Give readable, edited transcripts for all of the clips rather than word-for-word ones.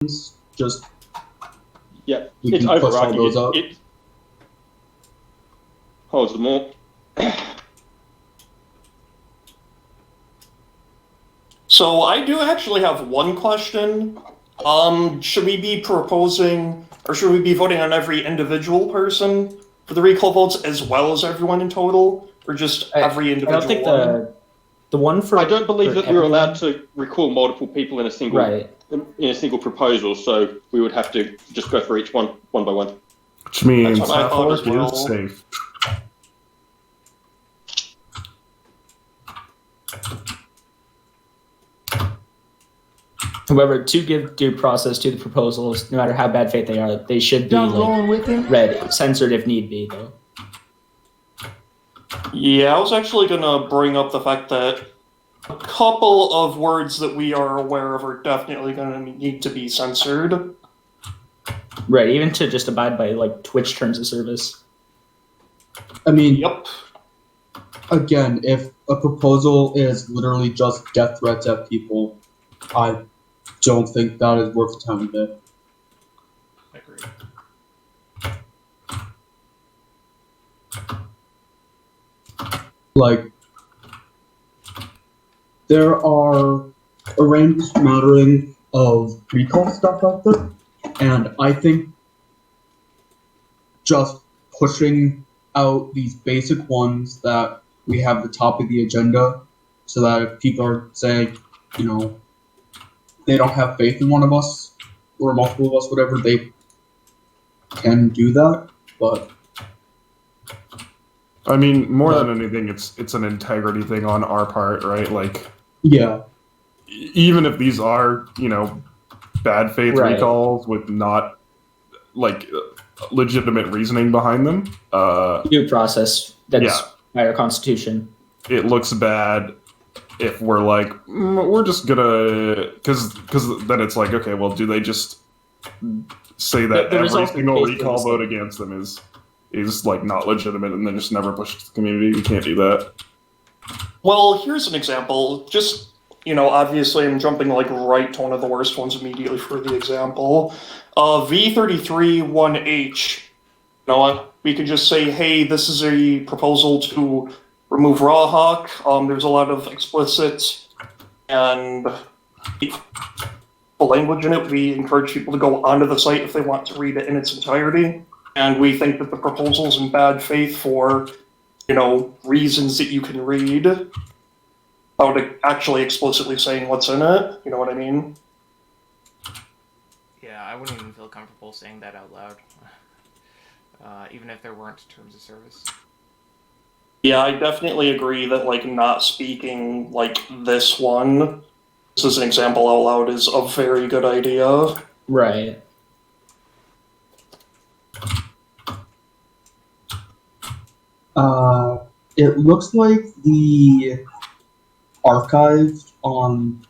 just Yeah, we it's can push all overarching. those up. It holds them all. So I do actually have one question. Should we be proposing, or should we be voting on every individual person for the recall votes as well as everyone in total, or just every individual I don't think one? the one for. I don't believe for that we're everyone- allowed to recall multiple people in a single proposal, so we would have to just go for each one by one. Which means That's what I half thought orc as well. is safe. However, to give due process to the proposals, no matter how bad faith they are, they should be read, censored if need be, though. Yeah, I was actually gonna bring up the fact that a couple of words that we are aware of are definitely gonna need to be censored. Right, even to just abide by Twitch terms of service. I mean, Yep. again, if a proposal is literally just death threats at people, I don't think that is worth the time of day. Agreed. There are a range smattering of recall stuff out there, and I think just pushing out these basic ones that we have at the top of the agenda, so that if people are saying, they don't have faith in one of us, or multiple of us, whatever, they can do that, but... I mean, more than anything, it's an integrity thing on our part, right? Yeah. Even if these are, bad faith recalls with not, legitimate reasoning behind them. Due process. That's by our constitution. It looks bad if we're we're just gonna... Because then it's okay, well, do they just say that every single recall vote against them is not legitimate and then just never push it to the community? We can't do that. Well, here's an example. Just, obviously I'm jumping right to one of the worst ones immediately for the example. V33-1H. You know what? We could just say, hey, this is a proposal to remove Rawhawk. There's a lot of explicit and language in it. We encourage people to go onto the site if they want to read it in its entirety. And we think that the proposal's in bad faith for, reasons that you can read without actually explicitly saying what's in it. You know what I mean? Yeah, I wouldn't even feel comfortable saying that out loud. Even if there weren't terms of service. Yeah, I definitely agree that, not speaking, this one, this is an example out loud, is a very good idea. Right. It looks like the archive online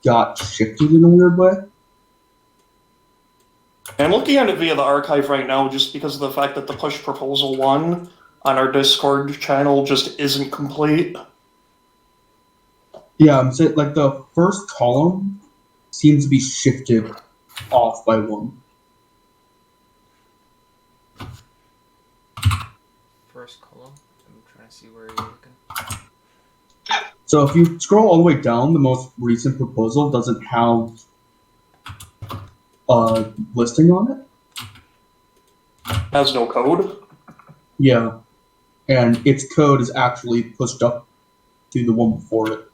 got shifted in a weird way. I'm looking at it via the archive right now just because of the fact that the push proposal 1 on our Discord channel just isn't complete. Yeah, I'm saying, the first column seems to be shifted off by 1. First column? I'm trying to see where you're looking. So if you scroll all the way down, the most recent proposal doesn't have a listing on it. Has no code. Yeah. And its code is actually pushed up to the one before it.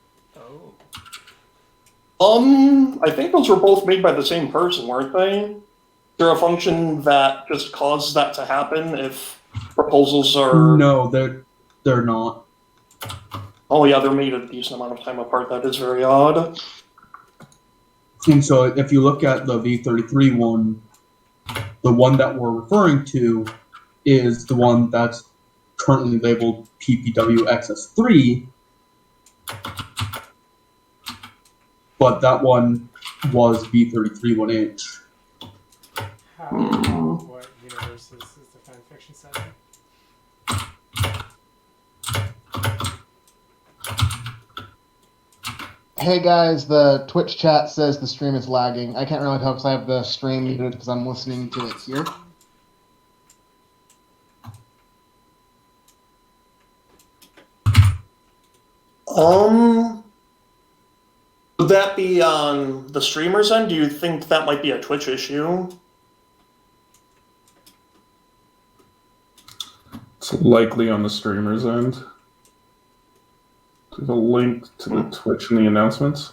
Oh. I think those were both made by the same person, weren't they? Is there a function that just causes that to happen if proposals are... No, they're not. Oh yeah, they're made a decent amount of time apart. That is very odd. And so if you look at the V33 one, the one that we're referring to is the one that's currently labeled PPWXS3, but that one was V33-1H. What universe is the fanfiction setting? Hey guys, the Twitch chat says the stream is lagging. I can't really tell because I have the stream muted because I'm listening to it here. Would that be on the streamer's end? Do you think that might be a Twitch issue? It's likely on the streamer's end. There's a link to the Twitch in the announcements.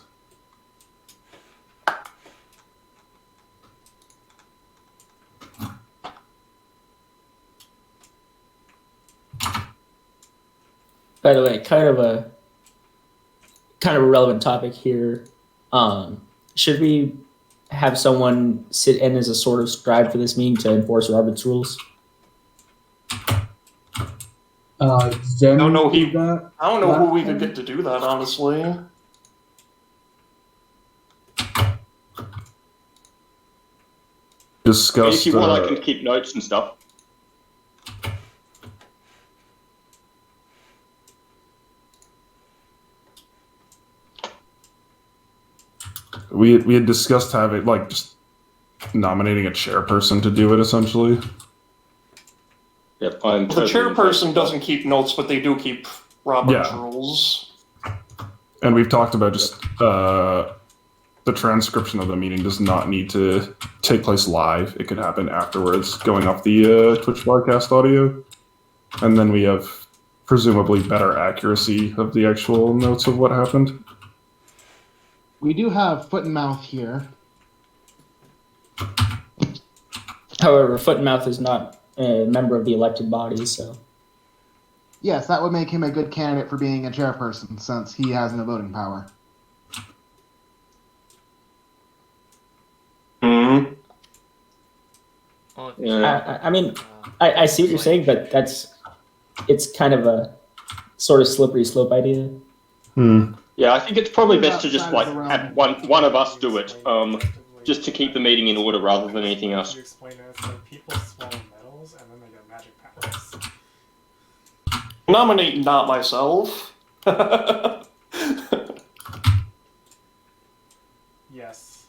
By the way, kind of a relevant topic here. Should we have someone sit in as a sort of scribe for this meeting to enforce Robert's rules? Zen I don't know did that. I don't know who we could get to do that, honestly. Discussed. If you want, I can keep notes and stuff. We had discussed having just nominating a chairperson to do it essentially. Yep, The chairperson doesn't keep notes, but they do keep Robert's rules. And we've talked about just the transcription of the meeting does not need to take place live. It could happen afterwards, going off the Twitch broadcast audio. And then we have presumably better accuracy of the actual notes of what happened. We do have Foot and Mouth here. However, Foot and Mouth is not a member of the elected body, so. Yes, that would make him a good candidate for being a chairperson, since he has no voting power. Hmm. Well, Yeah. I mean, I see what you're saying, but it's kind of a sort of slippery slope idea. Yeah, I think it's probably best to just Outside of the have realm. one of us do it, just to keep the meeting in order rather than anything else. You explain it, it's like people swallow metals and then they get magic powers. Nominate not myself. Yes.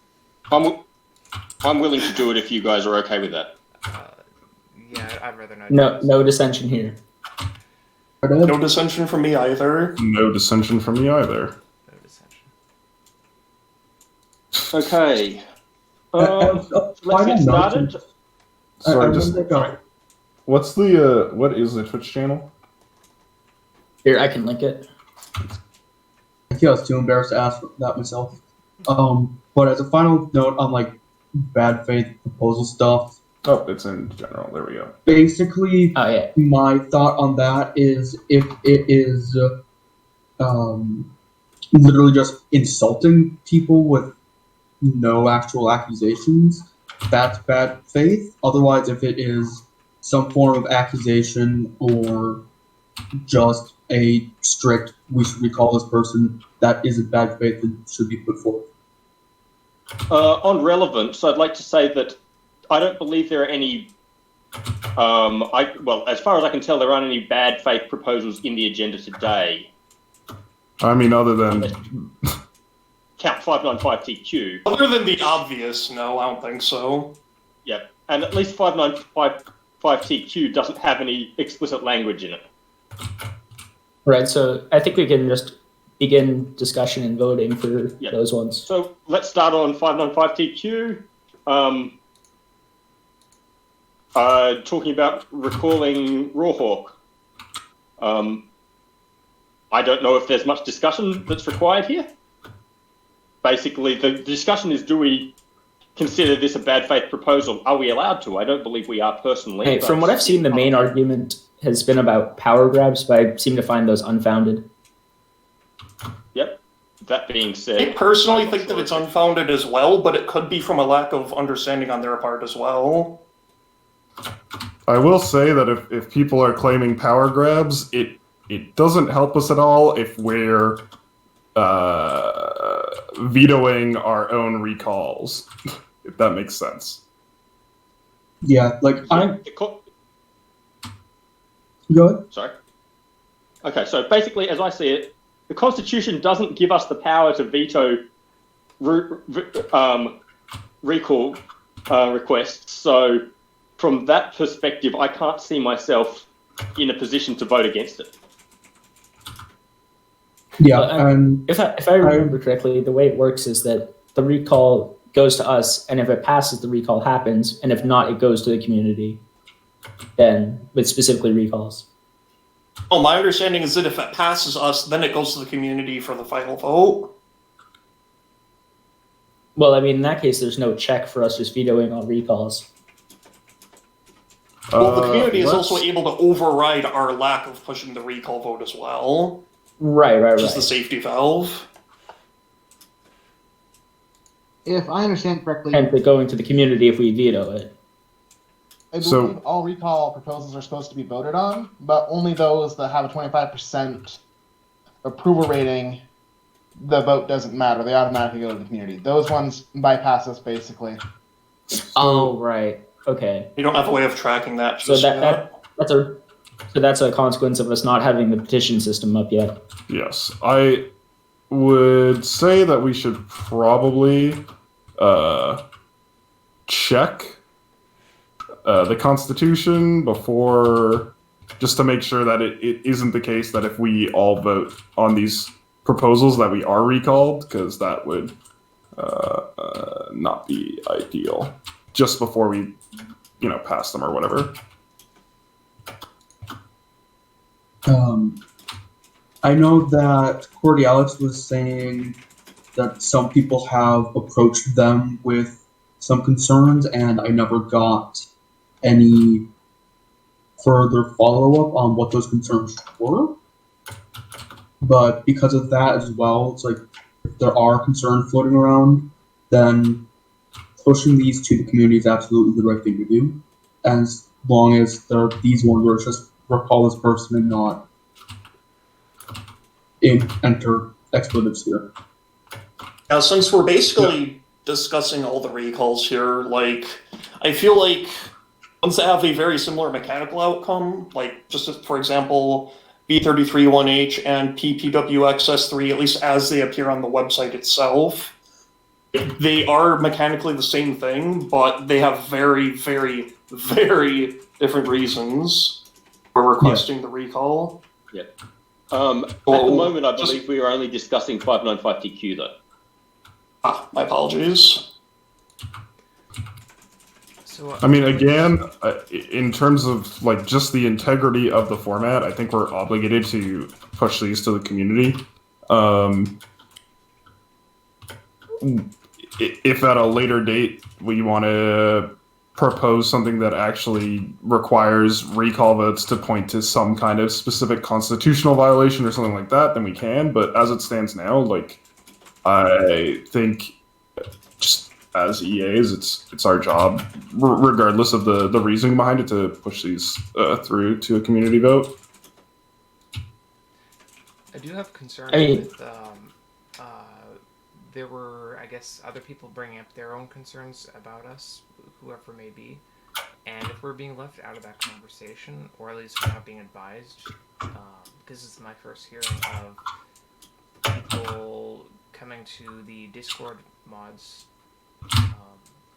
I'm willing to do it if you guys are okay with that. yeah, I'd rather not. No, do this. no dissension here. No dissension from me either. No dissension from me either. No dissension. Okay. As a Let's final get note, started. Sorry, I just wanna go. what's the what is the Twitch channel? Here, I can link it. I think I was too embarrassed to ask that myself. But as a final note on bad faith proposal stuff, Oh, it's in general. There we go. basically Oh yeah. my thought on that is if it is literally just insulting people with no actual accusations, that's bad faith. Otherwise, if it is some form of accusation or just a strict, we should recall this person, that isn't bad faith and should be put forward. On relevance, I'd like to say that I don't believe there are any. Well, as far as I can tell, there aren't any bad faith proposals in the agenda today. I mean, other than Count 595TQ. Other than the obvious, no, I don't think so. Yep, and at least 595TQ doesn't have any explicit language in it. Right, so I think we can just begin discussion and voting for Yep. those ones. So let's start on 595TQ. Talking about recalling Rawhawk. I don't know if there's much discussion that's required here. Basically, the discussion is, do we consider this a bad faith proposal? Are we allowed to? I don't believe we are personally. Hey, but- from what I've seen, the main argument has been about power grabs, but I seem to find those unfounded. Yep. That being I said, personally think that it's unfounded as well, but it could be from a lack of understanding on their part as well. I will say that if people are claiming power grabs, it doesn't help us at all if we're vetoing our own recalls, if that makes sense. Yeah, I the co- go ahead. Sorry. Okay, so basically, as I see it, the Constitution doesn't give us the power to veto recall requests. So, from that perspective, I can't see myself in a position to vote against it. Yeah, Well, and If I remember correctly, the way it works is that the recall goes to us, and if it passes, the recall happens, and if not, it goes to the community. Then, with specifically recalls. Oh, my understanding is that if it passes us, then it goes to the community for the final vote. Well, I mean, in that case, there's no check for us just vetoing all recalls. Well, the community is let's- also able to override our lack of pushing the recall vote as well, Right. which is the safety valve. If I understand correctly, And it going to the community if we veto it. I believe So- all recall proposals are supposed to be voted on, but only those that have a 25% approval rating, the vote doesn't matter. They automatically go to the community. Those ones bypass us, basically. Oh, right. Okay. You don't have a way of tracking that. So just yet. that's a consequence of us not having the petition system up yet. Yes, I would say that we should probably check the Constitution before, just to make sure that it isn't the case that if we all vote on these proposals that we are recalled, because that would not be ideal. Just before we, pass them or whatever. I know that Cordialis was saying that some people have approached them with some concerns, and I never got any further follow-up on what those concerns were. But because of that as well, it's like if there are concerns floating around, then pushing these to the community is absolutely the right thing to do. As long as there are these ones where it's just recall this person and not enter expletives here. Now, since we're basically discussing all the recalls here, I feel like ones that have a very similar mechanical outcome, for example, B33-1H and PPWXS3, at least as they appear on the website itself, they are mechanically the same thing, but they have very, very, very different reasons for requesting the recall. At the moment, I believe we are only discussing 595TQ, though. My apologies. So, I mean, again, in terms of just the integrity of the format, I think we're obligated to push these to the community. If at a later date we want to propose something that actually requires recall votes to point to some kind of specific constitutional violation or something like that, then we can. But as it stands now, I think just as EAs, it's our job, regardless of the reasoning behind it, to push these through to a community vote. I do have concerns with there were, I guess, other people bringing up their own concerns about us, whoever may be, and if we're being left out of that conversation, or at least we're not being advised, this is my first hearing of people coming to the Discord mods.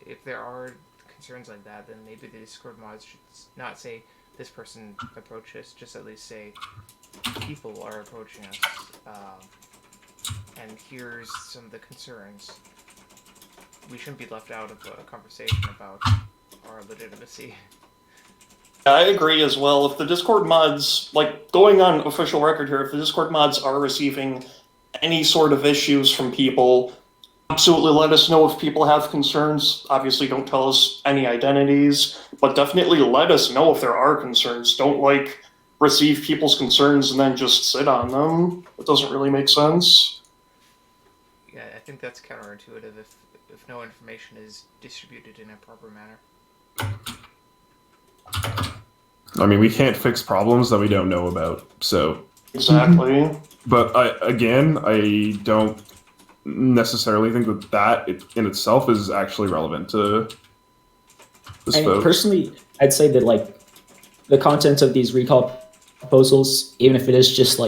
If there are concerns like that, then maybe the Discord mods should not say this person approached us, just at least say people are approaching us. And here's some of the concerns. We shouldn't be left out of a conversation about our legitimacy. I agree as well. If the Discord mods, going on official record here, if the Discord mods are receiving any sort of issues from people, absolutely let us know if people have concerns. Obviously, don't tell us any identities, but definitely let us know if there are concerns. Don't, receive people's concerns and then just sit on them. It doesn't really make sense. Yeah, I think that's counterintuitive if no information is distributed in a proper manner. I mean, we can't fix problems that we don't know about, so... Exactly. But I don't necessarily think that in itself is actually relevant to this vote. Personally, I'd say that the content of these recall proposals, even if it is just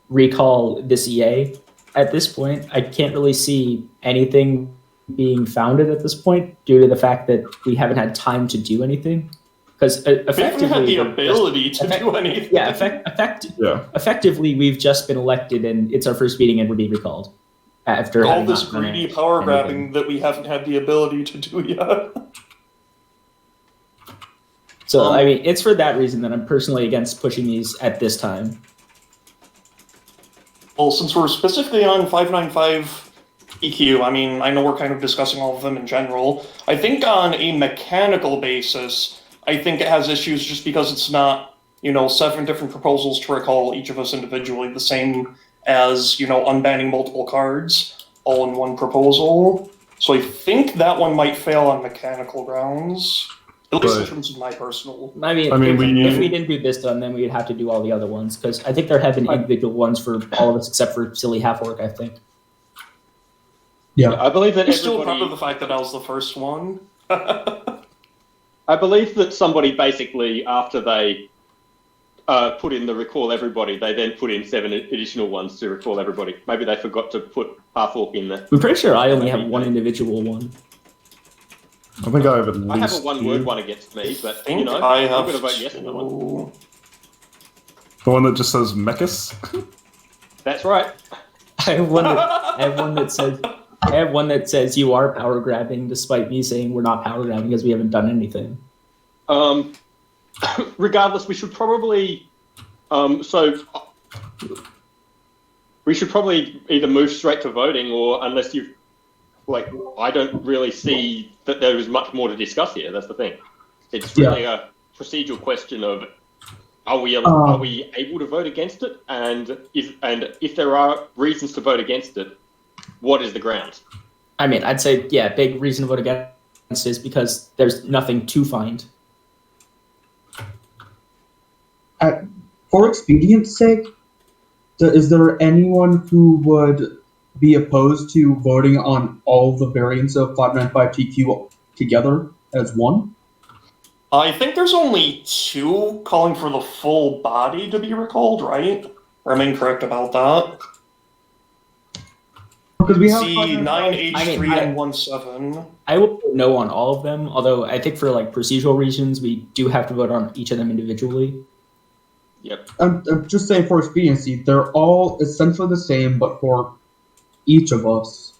recall this EA at this point. I can't really see anything being founded at this point due to the fact that we haven't had time to do anything. Because We haven't effectively, had the ability to do anything. yeah, effectively, we've just been elected, and it's our first meeting, and we're being recalled after All having this not done greedy anything. power grabbing that we haven't had the ability to do yet. So I mean, it's for that reason that I'm personally against pushing these at this time. Well, since we're specifically on 595 EQ, I mean, I know we're kind of discussing all of them in general. I think on a mechanical basis, I think it has issues just because it's not, 7 different proposals to recall each of us individually, the same as, unbanning multiple cards all in one proposal. So I think that one might fail on mechanical grounds. At least in terms of my personal. I mean, if we didn't do this one, then we'd have to do all the other ones, because I think there have been individual ones for all of us except for Silly Half-Orc, I think. Yeah. I believe that I'm still everybody... proud of the fact that I was the first one. I believe that somebody basically, after they put in the recall everybody, they then put in 7 additional ones to recall everybody. Maybe they forgot to put Half-Orc in there. I'm pretty sure I only have one individual one. I think I have at least I have a one-word two. one against me, but, I think I'm I have going to vote yes on that one. The one that just says Mechas? That's right. I have one that says you are power grabbing, despite me saying we're not power grabbing because we haven't done anything. Regardless, we should probably we should probably either move straight to voting, or unless you've I don't really see that there is much more to discuss here. That's the thing. It's really a procedural question of are we able to vote against it, and if there are reasons to vote against it, what is the grounds? I mean, I'd say big reason to vote against is because there's nothing to find. For expedience sake, is there anyone who would be opposed to voting on all the variants of 595 TQ together as one? I think there's only 2 calling for the full body to be recalled, right? Or am I incorrect about that? Because we have C 9 H3 I mean, and 1-7. I will vote no on all of them, although I think for procedural reasons, we do have to vote on each of them individually. Yep. I'm just saying for expediency, they're all essentially the same, but for each of us,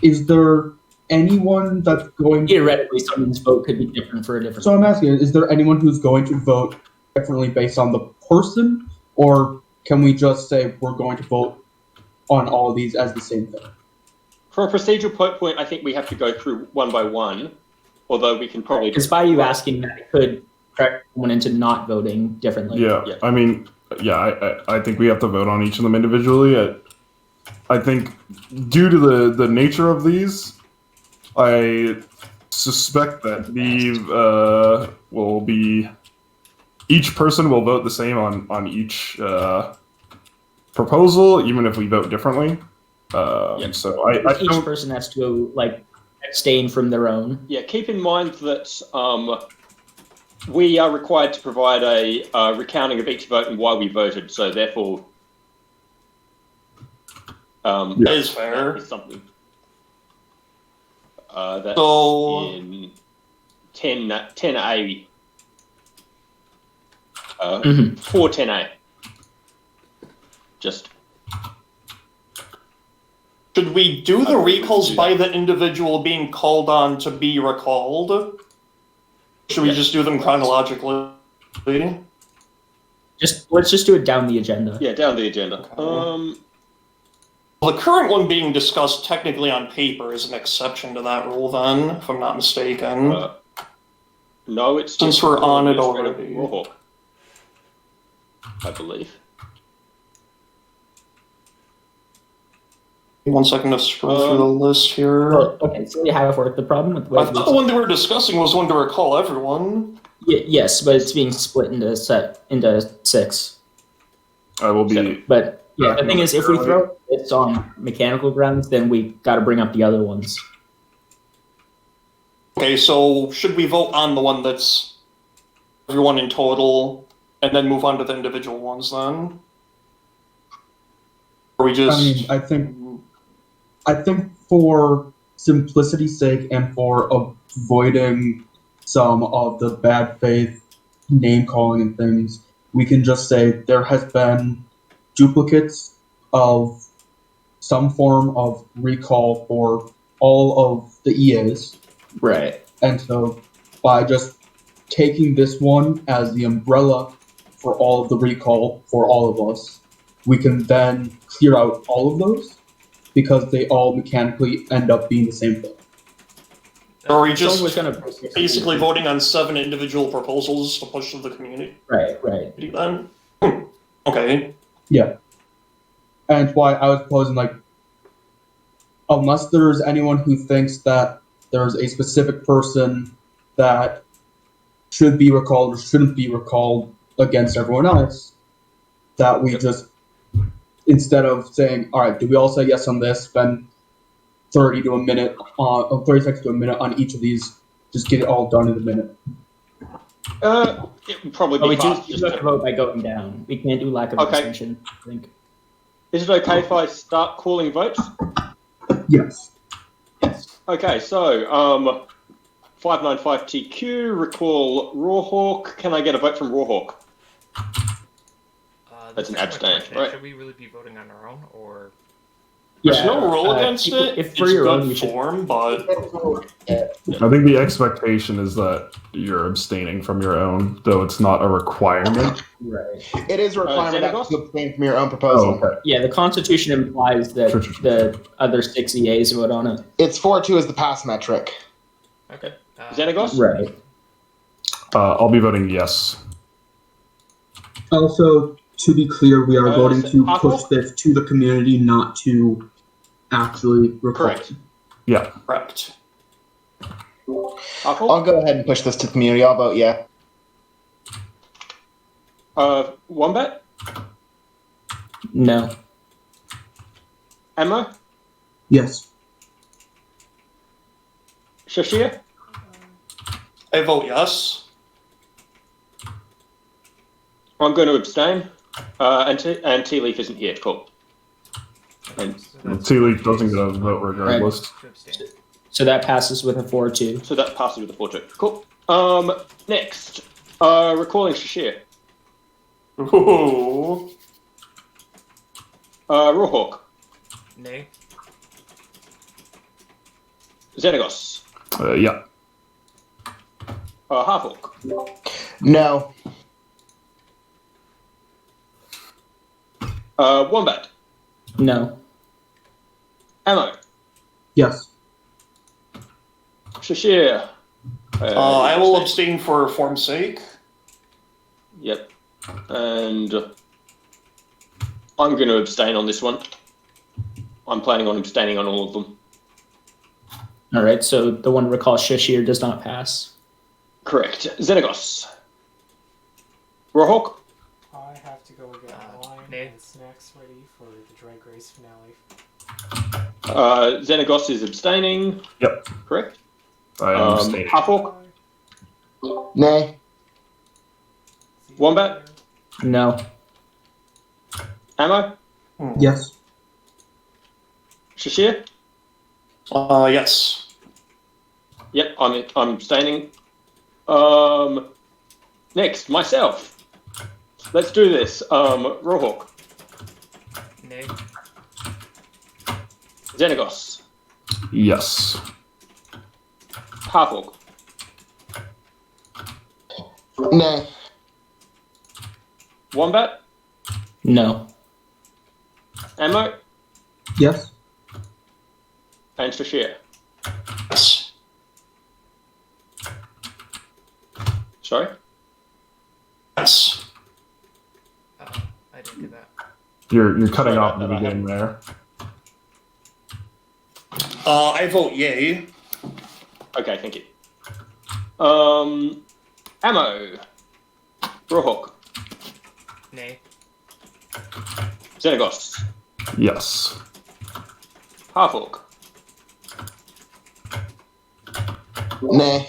is there anyone that's going Theoretically, someone's vote could be different for a different. So I'm asking, is there anyone who's going to vote differently based on the person, or can we just say we're going to vote on all of these as the same thing? For a procedural point, I think we have to go through one by one, although we can probably... Because by you asking that, it could correct someone into not voting differently. Yeah. I mean, I think we have to vote on each of them individually. I think due to the nature of these, I suspect that will be... Each person will vote the same on each proposal, even if we vote differently. So each person has to abstain from their own. Yeah, keep in mind that we are required to provide a recounting of each vote and why we voted. So therefore, That is fair. That is something. That's So- in 10A. 410A. Just. Should we do the recalls by the individual being called on to be recalled? Should we just do them chronologically? Let's just do it down the agenda. Yeah, down the agenda. Okay. The current one being discussed technically on paper is an exception to that rule then, if I'm not mistaken. No, it's Since just we're on it Administrator already. Warhawk, I believe. 1 second to scroll through the list here. Well, okay, so you have worked. The problem with I thought the one they were discussing was one to recall everyone. yes, but it's being split into 6. I will be. But yeah, the thing is, if we throw this on mechanical grounds, then we got to bring up the other ones. Okay, so should we vote on the one that's everyone in total, and then move on to the individual ones then? Or we just. I think for simplicity's sake and for avoiding some of the bad faith name calling and things, we can just say there has been duplicates of some form of recall for all of the EAs. Right. And so by just taking this one as the umbrella for all of the recall for all of us, we can then clear out all of those because they all mechanically end up being the same thing. Or are we Someone just was gonna basically voting on 7 individual proposals to push to the community? Right. Then? Okay. Yeah. And why I was proposing, like, unless there's anyone who thinks that there's a specific person that should be recalled or shouldn't be recalled against everyone else, that we just, instead of saying, all right, do we all say yes on this, spend 30 seconds to a minute on each of these, just get it all done in a minute. It would probably But be we do fast. have to vote by going down. We can't do lack of Okay. extension, I think. Is it okay if I start calling votes? Yes. Okay, so 595TQ, recall Rawhawk. Can I get a vote from Rawhawk? That's an abstain, right? Should we really be voting on our own, or There's no rule against people- it. If for it's your good own, you should. form, but I think the expectation is that you're abstaining from your own, though it's not a requirement. Right. It is a requirement Xenagos? to abstain from your own proposal. Oh, okay. Yeah, the Constitution implies that Sure. the other 6 EAs vote on it. It's 4-2 is the pass metric. okay? Xenagos? Right. I'll be voting yes. Also, to be clear, we are voting is it to possible? push this to the community, not to actually record. Correct. Yeah. correct. Arkle? I'll go ahead and push this to the community. I'll vote yeah. Wombat? No. Ammo? Yes. Shashir? I vote yes. I'm going to abstain. And Tea Leaf isn't here. Cool. And Tea Leaf doesn't get a vote regardless. To abstain. So that passes with a 4-2. so that passes with a 4-2. Cool. Next. Recalling Shashir. Ooh. Rawhawk. Nay. Xenagos. Yeah. Halfhawk. No. Wombat. No. Ammo. Yes. Shashir. I will abstain for form's sake. Yep. And I'm going to abstain on this one. I'm planning on abstaining on all of them. All right, so the one recall Shashir does not pass. Correct. Xenagos. Rawhawk. I have to go get wine Nate? and snacks ready for the Drag Race finale. Xenagos is abstaining. Yep. Correct. I am abstaining. Halfhawk. Nay. See you Wombat? later. No. Ammo. Yes. Shashir. Yes. Yep, I'm abstaining. Next, myself. Let's do this. Rawhawk. Nay. Xenagos. Yes. Halfhawk. Nay. Wombat. No. Ammo. Yes. And Shashir. Yes. Sorry? Yes. I didn't get that. You're cutting Sorry off about the that, beginning there. I vote yay. Okay, thank you. Ammo. Rawhawk. Nay. Xenagos. Yes. Halfhawk. Nay.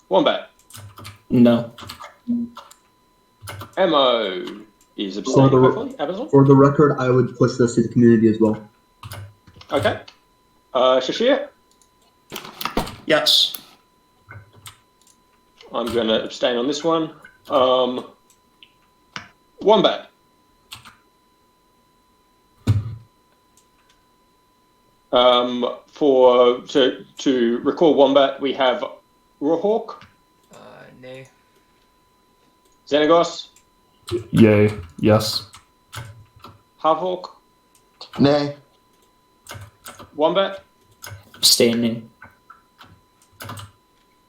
Wombat. No. Ammo. is abstaining, the- hopefully. Amazon? For the record, I would push this to the community as well. Okay. Shashir? Yes. I'm going to abstain on this one. Wombat? To recall Wombat, we have Rawhawk, Nay. Xenagos, Yay. Yes. Halfhawk, Nay. Wombat, Abstaining.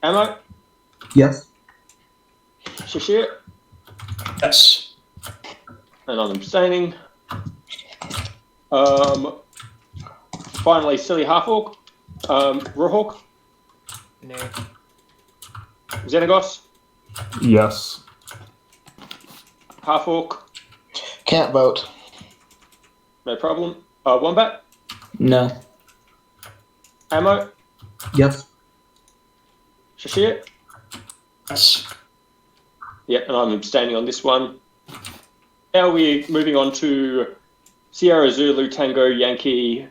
Ammo, Yes. Shashir, Yes. and I'm abstaining. Finally, Silly Halfhawk, Rawhawk, Nay. Xenagos, Yes. Halfhawk, Can't vote. no problem. Wombat, No. Ammo, Yes. Shashir, Yes. yep, and I'm abstaining on this one. Now we're moving on to Sierra Zulu Tango Yankee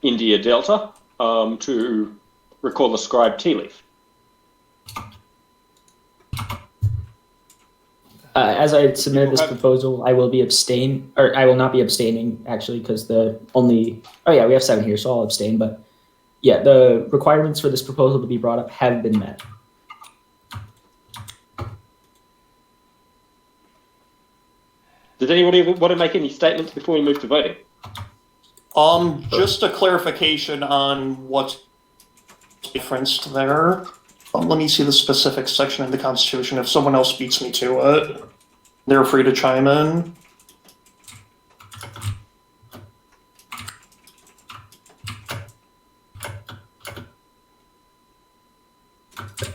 India Delta to recall the scribe Tea Leaf. As I submitted this proposal, I will not be abstaining actually, because we have 7 here, so I'll abstain. But yeah, the requirements for this proposal to be brought up have been met. Does anybody want to make any statements before we move to voting? Just a clarification on what's difference there. Let me see the specific section in the Constitution. If someone else beats me to it, they're free to chime in.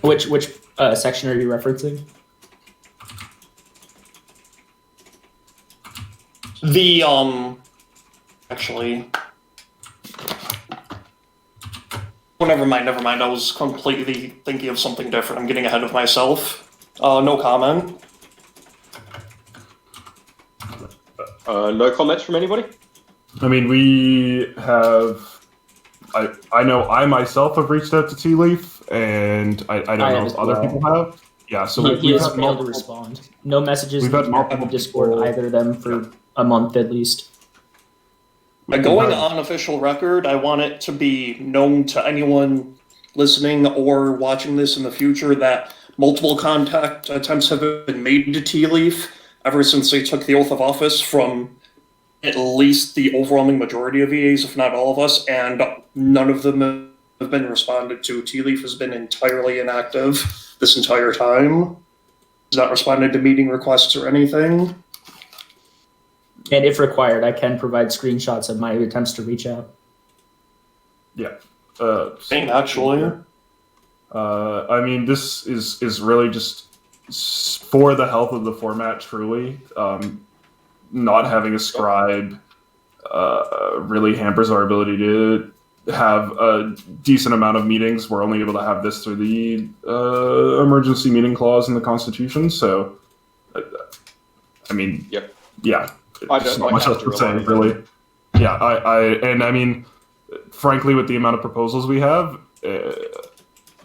Which section are you referencing? The actually, oh, never mind. I was completely thinking of something different. I'm getting ahead of myself. No comment. No comments from anybody? I mean, we have. I know I myself have reached out to Tea Leaf, and I don't know if other people have. Yeah, so He we've has had failed to multiple. respond. No messages We've had on multiple Discord, people- either of them, for a month at least. By going on official record, I want it to be known to anyone listening or watching this in the future that multiple contact attempts have been made to Tea Leaf ever since they took the oath of office from at least the overwhelming majority of EAs, if not all of us, and none of them have been responded to. Tea Leaf has been entirely inactive this entire time. Has not responded to meeting requests or anything. And if required, I can provide screenshots of my attempts to reach out. Same, actually. I mean, this is really just for the health of the format. Truly, not having a scribe really hampers our ability to have a decent amount of meetings. We're only able to have this through the emergency meeting clause in the Constitution. So, I mean, Yep. yeah, I there's don't not much have else to to say, rely on really. Yeah, I mean, frankly, with the amount of proposals we have,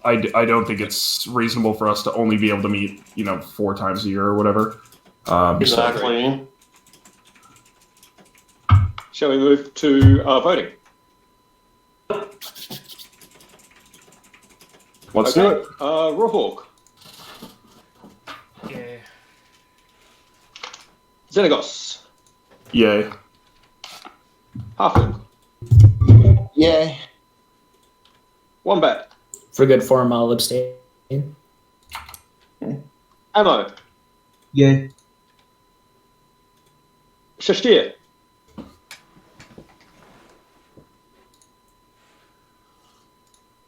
I don't think it's reasonable for us to only be able to meet, 4 times a year or whatever. Exactly. Shall we move to voting? Let's do it. Rawhawk, Yeah. Xenagos, Yay. Halfhawk, Yay. Wombat, For good form, I'll abstain. Ammo, Yay. Shashir,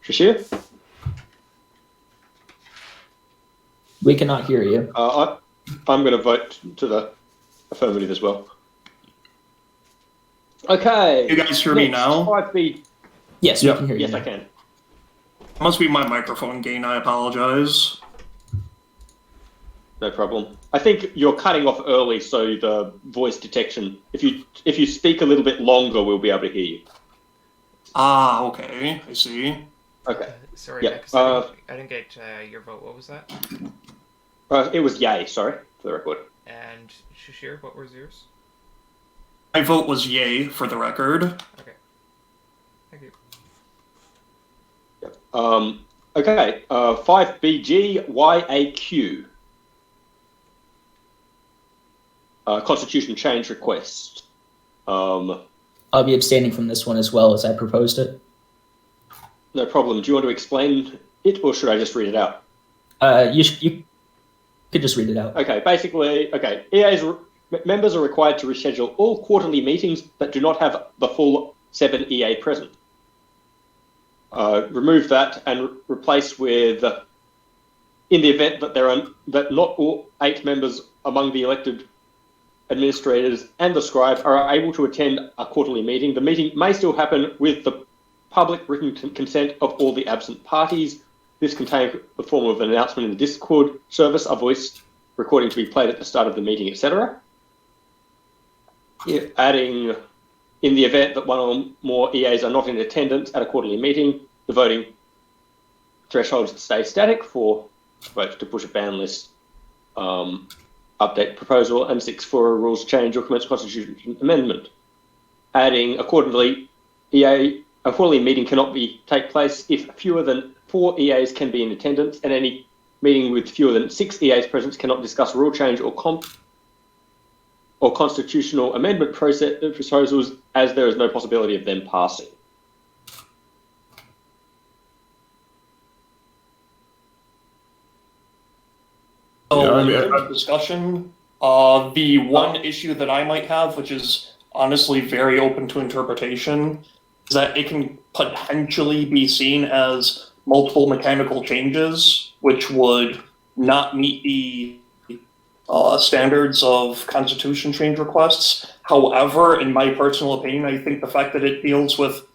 Shashir? We cannot hear you. I'm going to vote to the affirmative as well. Okay. You guys hear me Next, now? 5B. Yes, Yep. we can hear you. Yes, now. I can. Must be my microphone gain, I apologize. No problem. I think you're cutting off early, so the voice detection. If you speak a little bit longer, we'll be able to hear you. Ah, okay. I see. Okay. Sorry, Yeah, Nick, I didn't get your vote. What was that? It was yay. Sorry for the record. And Shashir, what was yours? My vote was yay, for the record. Okay. Thank you. Yep. Okay. 5BG YAQ. Constitution change request. I'll be abstaining from this one as well, as I proposed it. No problem. Do you want to explain it, or should I just read it out? You could just read it out. Okay. Basically, members are required to reschedule all quarterly meetings that do not have the full 7 EA present. Remove that and replace with, in the event that that not all 8 members among the elected administrators and the scribe are able to attend a quarterly meeting, the meeting may still happen with the public written consent of all the absent parties. This can take the form of an announcement in the Discord service, a voice recording to be played at the start of the meeting, etc. Adding, in the event that one or more EAs are not in attendance at a quarterly meeting, the voting thresholds stay static for votes to push a ban list, update proposal, and 6 for a rules change or commence constitution amendment. Adding, accordingly, a quarterly meeting cannot take place if fewer than 4 EAs can be in attendance, and any meeting with fewer than 6 EAs present cannot discuss rule change or constitutional amendment proposals, as there is no possibility of them passing. So, in terms of discussion, the one issue that I might have, which is honestly very open to interpretation, is that it can potentially be seen as multiple mechanical changes, which would not meet the standards of constitution change requests. However, in my personal opinion, I think the fact that it deals with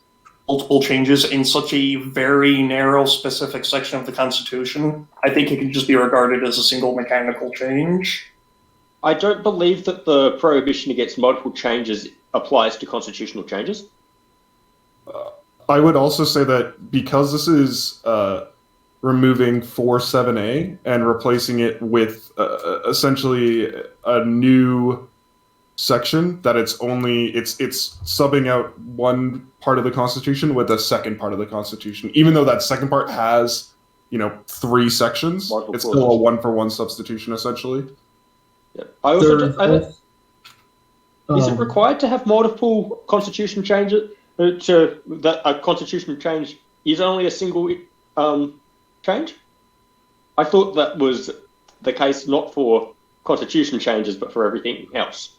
multiple changes in such a very narrow, specific section of the Constitution, I think it can just be regarded as a single mechanical change. I don't believe that the prohibition against multiple changes applies to constitutional changes. I would also say that because this is removing 4.7a and replacing it with essentially a new section, that it's subbing out one part of the Constitution with a second part of the Constitution. Even though that second part has, 3 sections, it's still a 1-for-1 substitution essentially. Yeah. Is it required to have multiple constitution changes? That a constitutional change is only a single change? I thought that was the case not for constitution changes, but for everything else.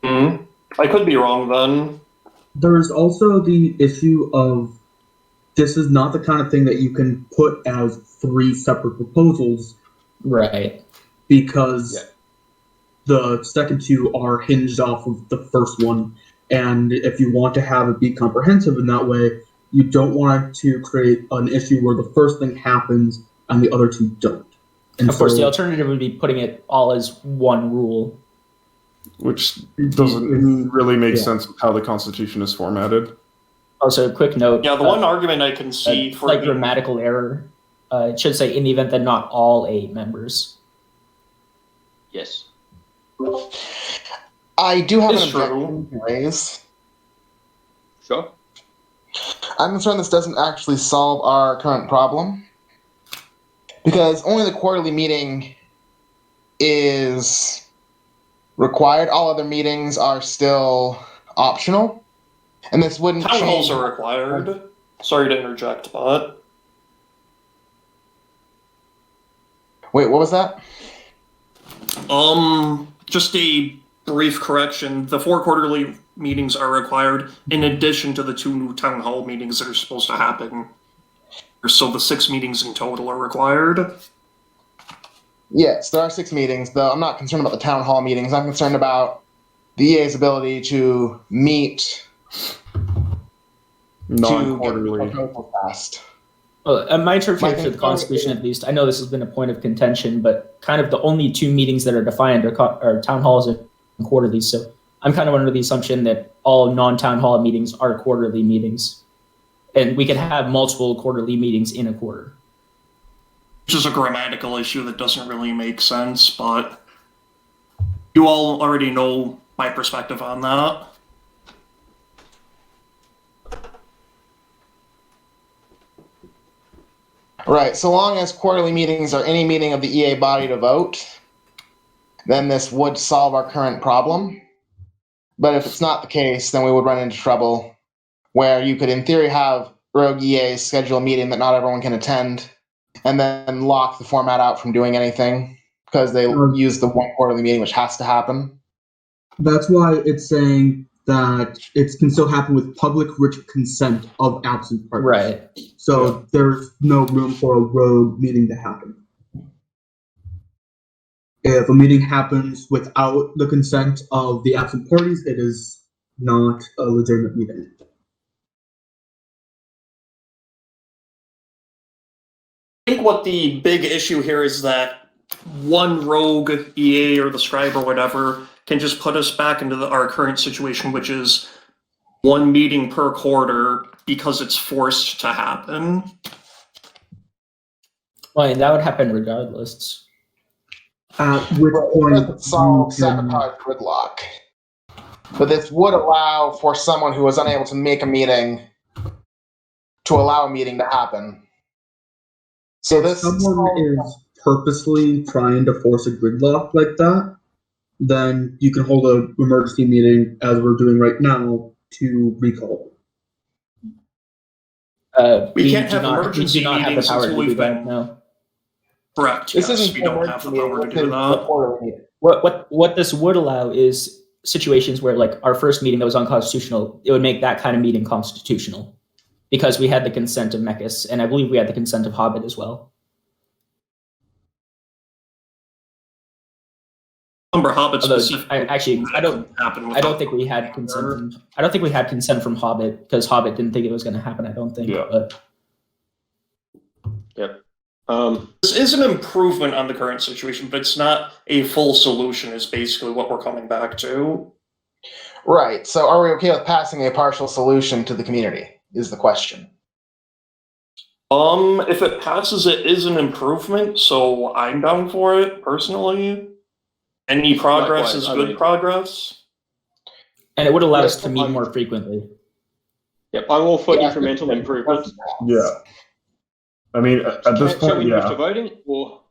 I could be wrong then. There's also the issue of this is not the kind of thing that you can put as 3 separate proposals. Right. Because the second 2 are hinged off of the first one. And if you want to have it be comprehensive in that way, you don't want to create an issue where the first thing happens and the other 2 don't. And of course, the alternative would be putting it all as one rule. Which doesn't really make sense with how the Constitution is formatted. Also, a quick note. Yeah, the one argument I can see for grammatical error, it should say in the event that not all 8 members. Yes. I do have an It's true. objection to raise. Sure. I'm concerned this doesn't actually solve our current problem. Because only the quarterly meeting is required. All other meetings are still optional. And this wouldn't Town halls change. are required. Sorry to interject, but Wait, what was that? just a brief correction. The 4 quarterly meetings are required in addition to the 2 new town hall meetings that are supposed to happen. So the 6 meetings in total are required. Yes, there are 6 meetings, though I'm not concerned about the town hall meetings. I'm concerned about the EA's ability to meet to get Non-quarterly. proposals passed. My interpretation of the Constitution, at least, I know this has been a point of contention, but kind of the only two meetings that are defined are town halls and quarterlies. So I'm kind of under the assumption that all non-town hall meetings are quarterly meetings, and we could have multiple quarterly meetings in a quarter. Which is a grammatical issue that doesn't really make sense, but you all already know my perspective on that. Right, so long as quarterly meetings are any meeting of the EA body to vote, then this would solve our current problem. But if it's not the case, then we would run into trouble where you could, in theory, have rogue EAs schedule a meeting that not everyone can attend, and then lock the format out from doing anything because they use the one quarterly meeting, which has to happen. That's why it's saying that it can still happen with public written consent of absent parties. Right. So there's no room for a rogue meeting to happen. If a meeting happens without the consent of the absent parties, it is not a legitimate meeting. I think what the big issue here is that one rogue EA or the scribe or whatever can just put us back into our current situation, which is one meeting per quarter because it's forced to happen. Well, that would happen regardless. Which point solve sabotage gridlock. But this would allow for someone who was unable to make a meeting to allow a meeting to happen. So this someone is purposely trying to force a gridlock like that, then you can hold an emergency meeting, as we're doing right now, to recall. We can't have emergency meetings until we've been... No. Correct. This yes, isn't we don't have the power to do that. What this would allow is situations where, like, our first meeting that was unconstitutional, it would make that kind of meeting constitutional because we had the consent of Mechas, and I believe we had the consent of Hobbit as well. Remember Hobbit specifically. I don't think we had consent. I don't think we had consent from Hobbit because Hobbit didn't think it was going to happen. I don't think. Yeah. But... Yep. This is an improvement on the current situation, but it's not a full solution. Is basically what we're coming back to. Right. So, are we okay with passing a partial solution to the community? Is the question. If it passes, it is an improvement. So I'm down for it personally. Any progress is good progress. And it would allow us to meet more frequently. Yep, I'm all for incremental improvements. Yeah. I mean, at this Shall point, we move to yeah. voting? Or?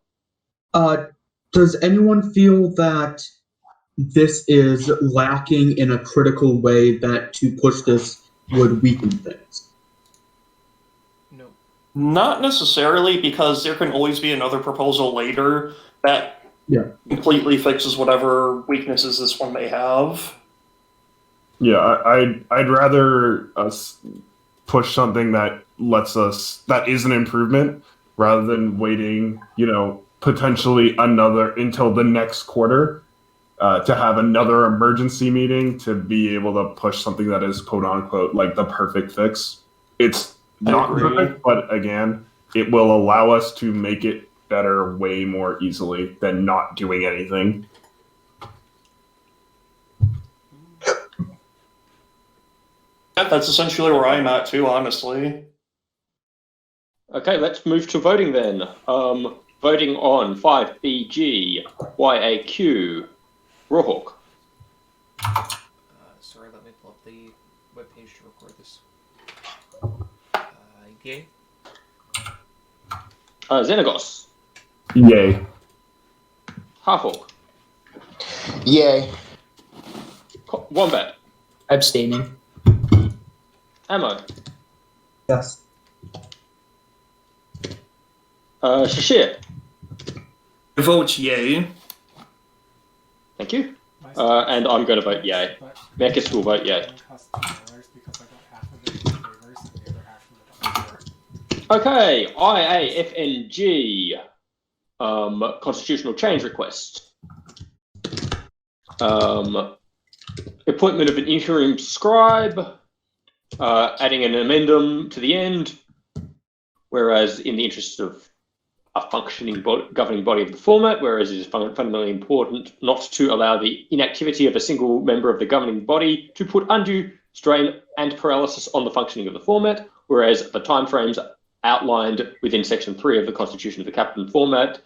Does anyone feel that this is lacking in a critical way that to push this would weaken things? No. Not necessarily, because there can always be another proposal later that completely fixes whatever weaknesses this one may have. Yeah, I'd rather us push something that that is an improvement rather than waiting, potentially until the next quarter to have another emergency meeting to be able to push something that is quote unquote like the perfect fix. It's not perfect, but again, it will allow us to make it better way more easily than not doing anything. That's essentially where I'm at too, honestly. Okay, let's move to voting then. Voting on 5BG, YAQ, Rawhawk. Sorry, let me pull up the webpage to record this. Yay. Xenagos. Yay. Halfhawk. Yay. Wombat. Abstaining. Ammo. Yes. Shashir. I vote yay. Thank you. And I'm going to vote yay. Mechas will vote yay. Okay, IAFNG. Constitutional change request. Appointment of an interim scribe. Adding an addendum to the end. whereas in the interest of a functioning governing body of the format, whereas it is fundamentally important not to allow the inactivity of a single member of the governing body to put undue strain and paralysis on the functioning of the format, whereas the timeframes outlined within Section 3 of the Constitution of the Captain format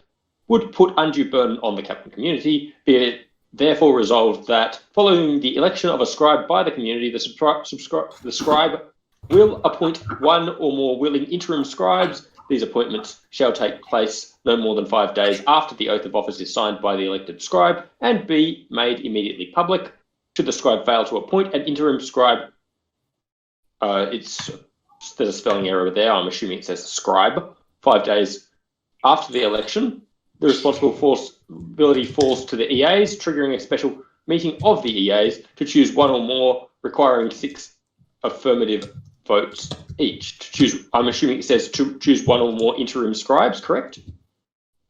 would put undue burden on the Captain community. Be it therefore resolved that following the election of a scribe by the community, the scribe will appoint one or more willing interim scribes. These appointments shall take place no more than 5 days after the oath of office is signed by the elected scribe and be made immediately public. Should the scribe fail to appoint an interim scribe, there's a spelling error there. I'm assuming it says scribe. 5 days after the election, the responsibility falls to the EAs, triggering a special meeting of the EAs to choose one or more, requiring 6 affirmative votes each. To choose, I'm assuming it says to choose one or more interim scribes, correct?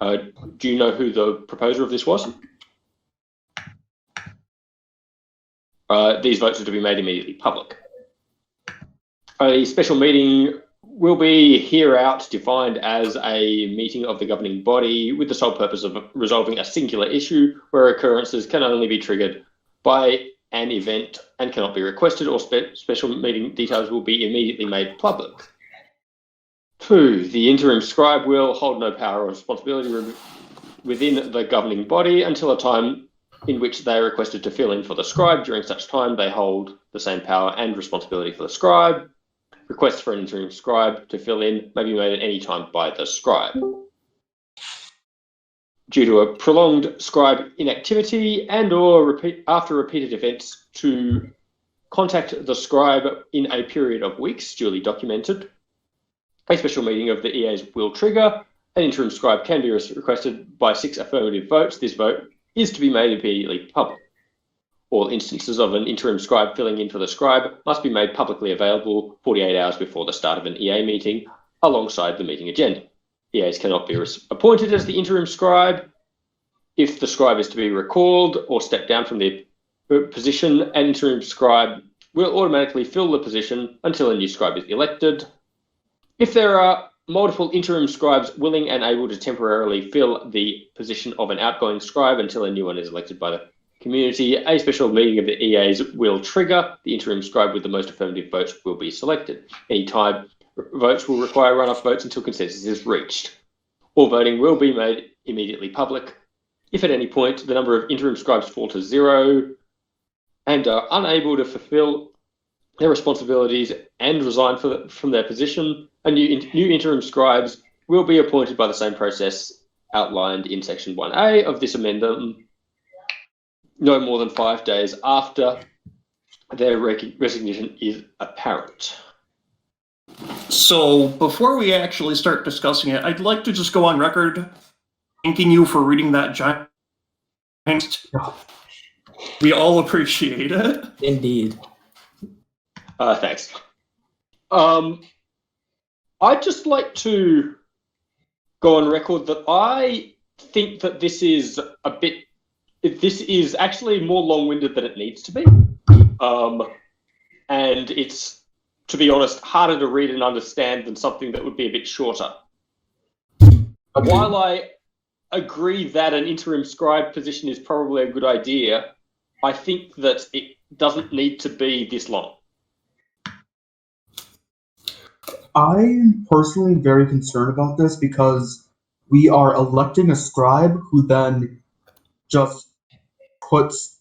Do you know who the proposer of this was? These votes are to be made immediately public. A special meeting will be hereout defined as a meeting of the governing body with the sole purpose of resolving a singular issue where occurrences can only be triggered by an event and cannot be requested, or special meeting details will be immediately made public. 2. The interim scribe will hold no power or responsibility within the governing body until a time in which they are requested to fill in for the scribe. During such time, they hold the same power and responsibility for the scribe. Requests for an interim scribe to fill in may be made at any time by the scribe. Due to a prolonged scribe inactivity and/or after repeated events, to contact the scribe in a period of weeks, duly documented, a special meeting of the EAs will trigger. An interim scribe can be requested by 6 affirmative votes. This vote is to be made immediately public. All instances of an interim scribe filling in for the scribe must be made publicly available 48 hours before the start of an EA meeting, alongside the meeting agenda. EAs cannot be appointed as the interim scribe. If the scribe is to be recalled or step down from their position, an interim scribe will automatically fill the position until a new scribe is elected. If there are multiple interim scribes willing and able to temporarily fill the position of an outgoing scribe until a new one is elected by the community, a special meeting of the EAs will trigger. The interim scribe with the most affirmative votes will be selected. Any tied votes will require runoff votes until consensus is reached. All voting will be made immediately public. If at any point the number of interim scribes fall to 0 and are unable to fulfill their responsibilities and resign from their position, new interim scribes will be appointed by the same process outlined in Section 1A of this amendment, no more than 5 days after their resignation is apparent. So before we actually start discussing it, I'd like to just go on record thanking you for reading that giant. We all appreciate it. Indeed. Thanks. I'd just like to go on record that I think that this is actually more long-winded than it needs to be. And it's, to be honest, harder to read and understand than something that would be a bit shorter. Okay. While I agree that an interim scribe position is probably a good idea, I think that it doesn't need to be this long. I am personally very concerned about this because we are electing a scribe who then just gets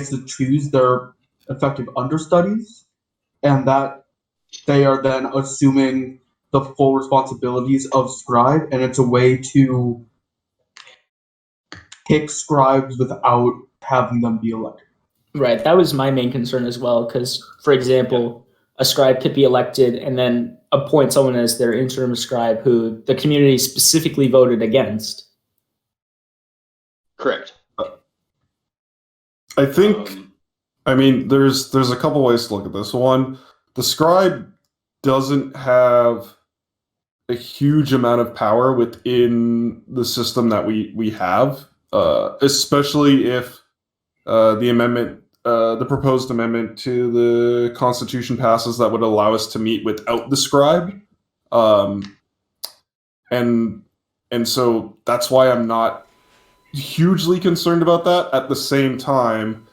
to choose their effective understudies, and that they are then assuming the full responsibilities of scribe, and it's a way to pick scribes without having them be elected. Right, that was my main concern as well, because, for example, a scribe could be elected and then appoint someone as their interim scribe who the community specifically voted against. Correct. I think, I mean, there's a couple ways to look at this. One, the scribe doesn't have a huge amount of power within the system that we have, especially if the proposed amendment to the Constitution passes that would allow us to meet without the scribe. and so that's why I'm not hugely concerned about that. At the same time,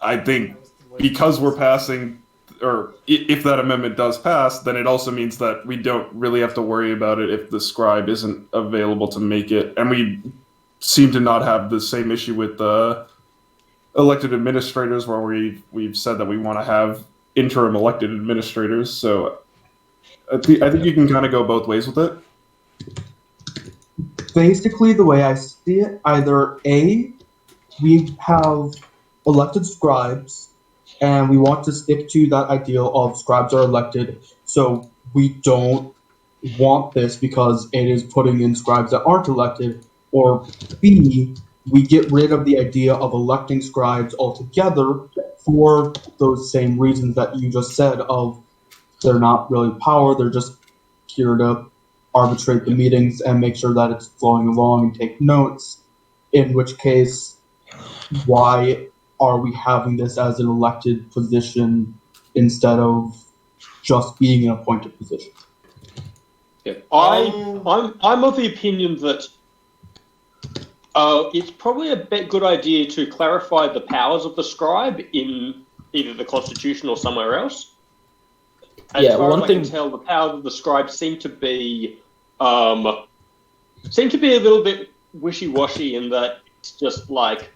I think because we're passing, or if that amendment does pass, then it also means that we don't really have to worry about it if the scribe isn't available to make it. And we seem to not have the same issue with the elected administrators, where we've said that we want to have interim elected administrators. So I think you can kind of go both ways with it. Basically, the way I see it, either A, we have elected scribes, and we want to stick to that ideal of scribes are elected, so we don't want this because it is putting in scribes that aren't elected, or B, we get rid of the idea of electing scribes altogether for those same reasons that you just said of they're not really power, they're just here to arbitrate the meetings and make sure that it's flowing along and take notes, in which case, why are we having this as an elected position instead of just being an appointed position? Yeah. I'm of the opinion that it's probably a good idea to clarify the powers of the scribe in either the Constitution or somewhere else. As far as I can tell, the powers of the scribe seem to be a little bit wishy-washy in that it's just like,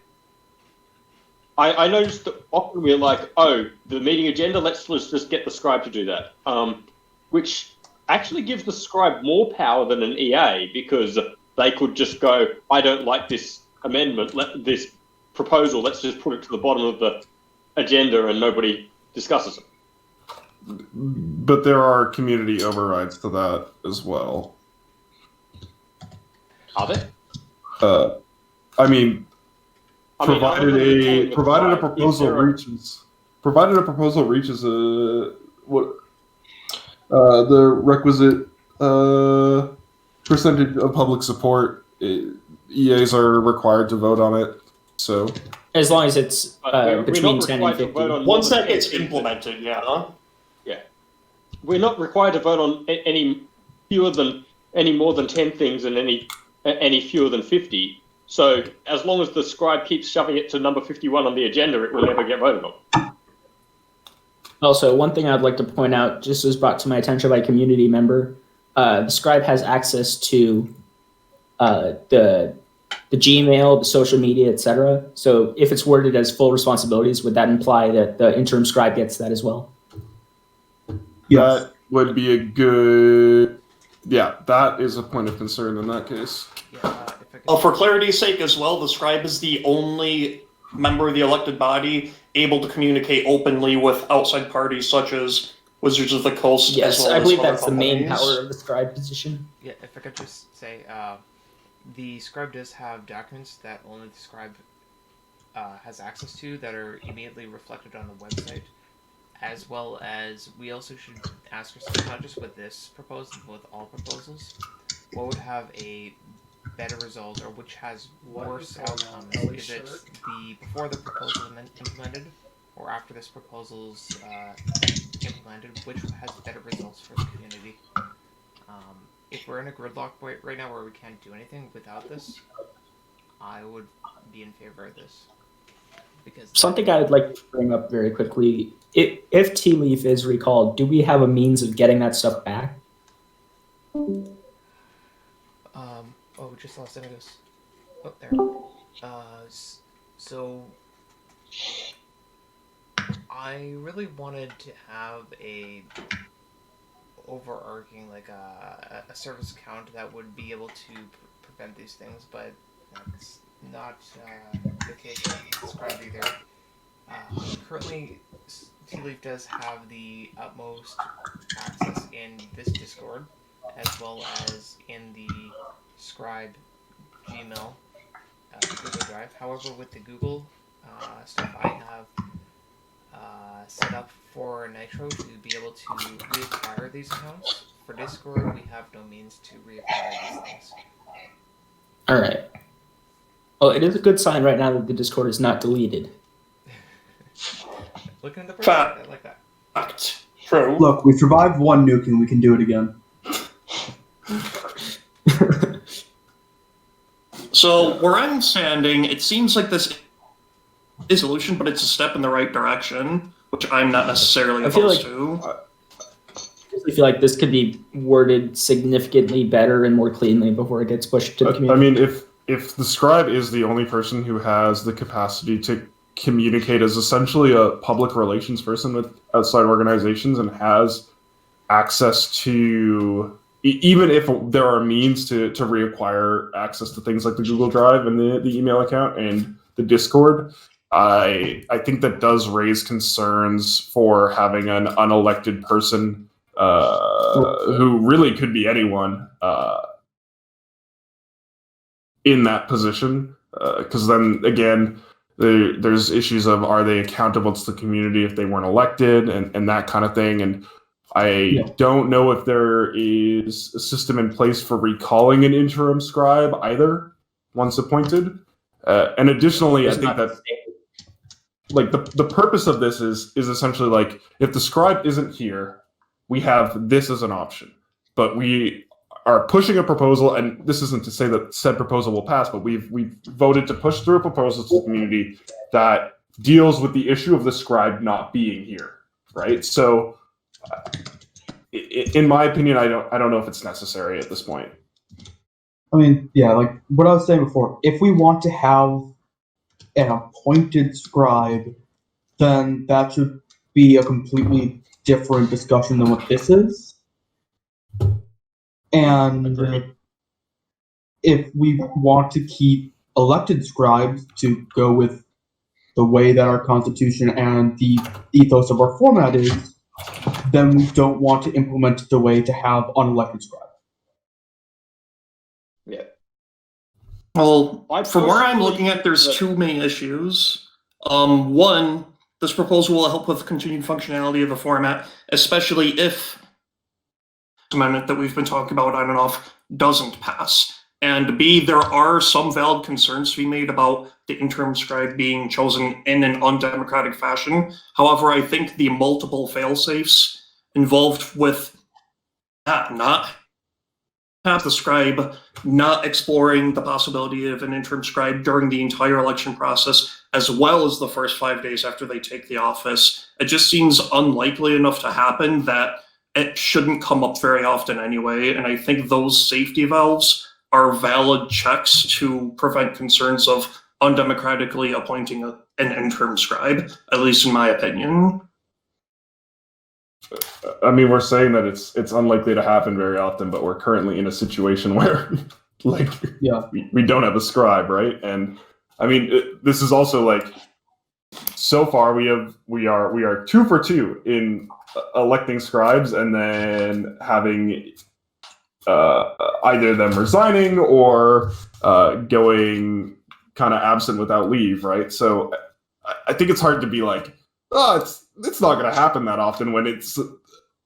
I noticed that often we're like, oh, the meeting agenda, let's just get the scribe to do that, which actually gives the scribe more power than an EA, because they could just go, I don't like this amendment, this proposal, let's just put it to the bottom of the agenda and nobody discusses it. But there are community overrides to that as well. Are there? Provided a proposal reaches the requisite percentage of public support, EAs are required to vote on it. So as long as it's between 10 and 50. Once that gets implemented, yeah. Yeah. We're not required to vote on any more than 10 things and any fewer than 50. So as long as the scribe keeps shoving it to number 51 on the agenda, it will never get voted on. Also, one thing I'd like to point out, just was brought to my attention by a community member, the scribe has access to the Gmail, the social media, etc. So if it's worded as full responsibilities, would that imply that the interim scribe gets that as well? That would be a good... Yeah, that is a point of concern in that case. For clarity's sake as well, the scribe is the only member of the elected body able to communicate openly with outside parties such as Wizards of the Coast. Yes, as well I believe as that's the main power of the scribe position. Yeah, if I could just say, the scribe does have documents that only the scribe has access to that are immediately reflected on the website, as well as we also should ask ourselves, not just with this proposal, but with all proposals, what would have a better result, or which has worse outcomes? Is it before the proposal is implemented, or after this proposal's implemented? Which has better results for the community? If we're in a gridlock right now where we can't do anything without this, I would be in favor of this. Because something I would like to bring up very quickly: if Tea Leaf is recalled, do we have a means of getting that stuff back? Oh, we just lost Imagos. Oh, there. So I really wanted to have a overarching, like a service account that would be able to prevent these things, but that's not the case with Scribe either. Currently, Tea Leaf does have the utmost access in this Discord, as well as in the Scribe Gmail Google Drive. However, with the Google stuff, I have set up for Nitro to be able to reacquire these accounts. For Discord, we have no means to reacquire these things. All right. Well, it is a good sign right now that the Discord is not deleted. Looking at the project, I like that. True. Look, we survived one nuke and we can do it again. So where I'm standing, it seems like this is a solution, but it's a step in the right direction, which I'm not necessarily I feel opposed like- to. I feel like this could be worded significantly better and more cleanly before it gets pushed to the I community. mean, if the scribe is the only person who has the capacity to communicate as essentially a public relations person with outside organizations and has access to, even if there are means to reacquire access to things like the Google Drive and the email account and the Discord, I think that does raise concerns for having an unelected person who really could be anyone in that position, because then again, there's issues of, are they accountable to the community if they weren't elected, and that kind of thing. And I don't know if there is a system in place for recalling an interim scribe either once appointed. And additionally, I think that like the purpose of this is essentially like, if the scribe isn't here, we have this as an option, but we are pushing a proposal, and this isn't to say that said proposal will pass, but we've voted to push through a proposal to the community that deals with the issue of the scribe not being here, right? So, in my opinion, I don't know if it's necessary at this point. I mean, yeah, like what I was saying before, if we want to have an appointed scribe, then that should be a completely different discussion than what this is. And if we want to keep elected scribes to go with the way that our constitution and the ethos of our format is, then we don't want to implement the way to have unelected scribes. Yeah. Well, I from where I'm personally looking at, there's think that- two main issues. One, this proposal will help with continued functionality of the format, especially if the amendment that we've been talking about on and off doesn't pass. And B, there are some valid concerns to be made about the interim scribe being chosen in an undemocratic fashion. However, I think the multiple fail-safes involved with that, not have the scribe not exploring the possibility of an interim scribe during the entire election process, as well as the first 5 days after they take the office, it just seems unlikely enough to happen that it shouldn't come up very often anyway. And I think those safety valves are valid checks to prevent concerns of undemocratically appointing an interim scribe, at least in my opinion. I mean, we're saying that it's unlikely to happen very often, but we're currently in a situation where, like, we don't have a scribe, right? And I mean, this is also like, so far we are 2 for 2 in electing scribes, and then having either them resigning or going kind of absent without leave, right? So I think it's hard to be like, oh, it's not going to happen that often when it's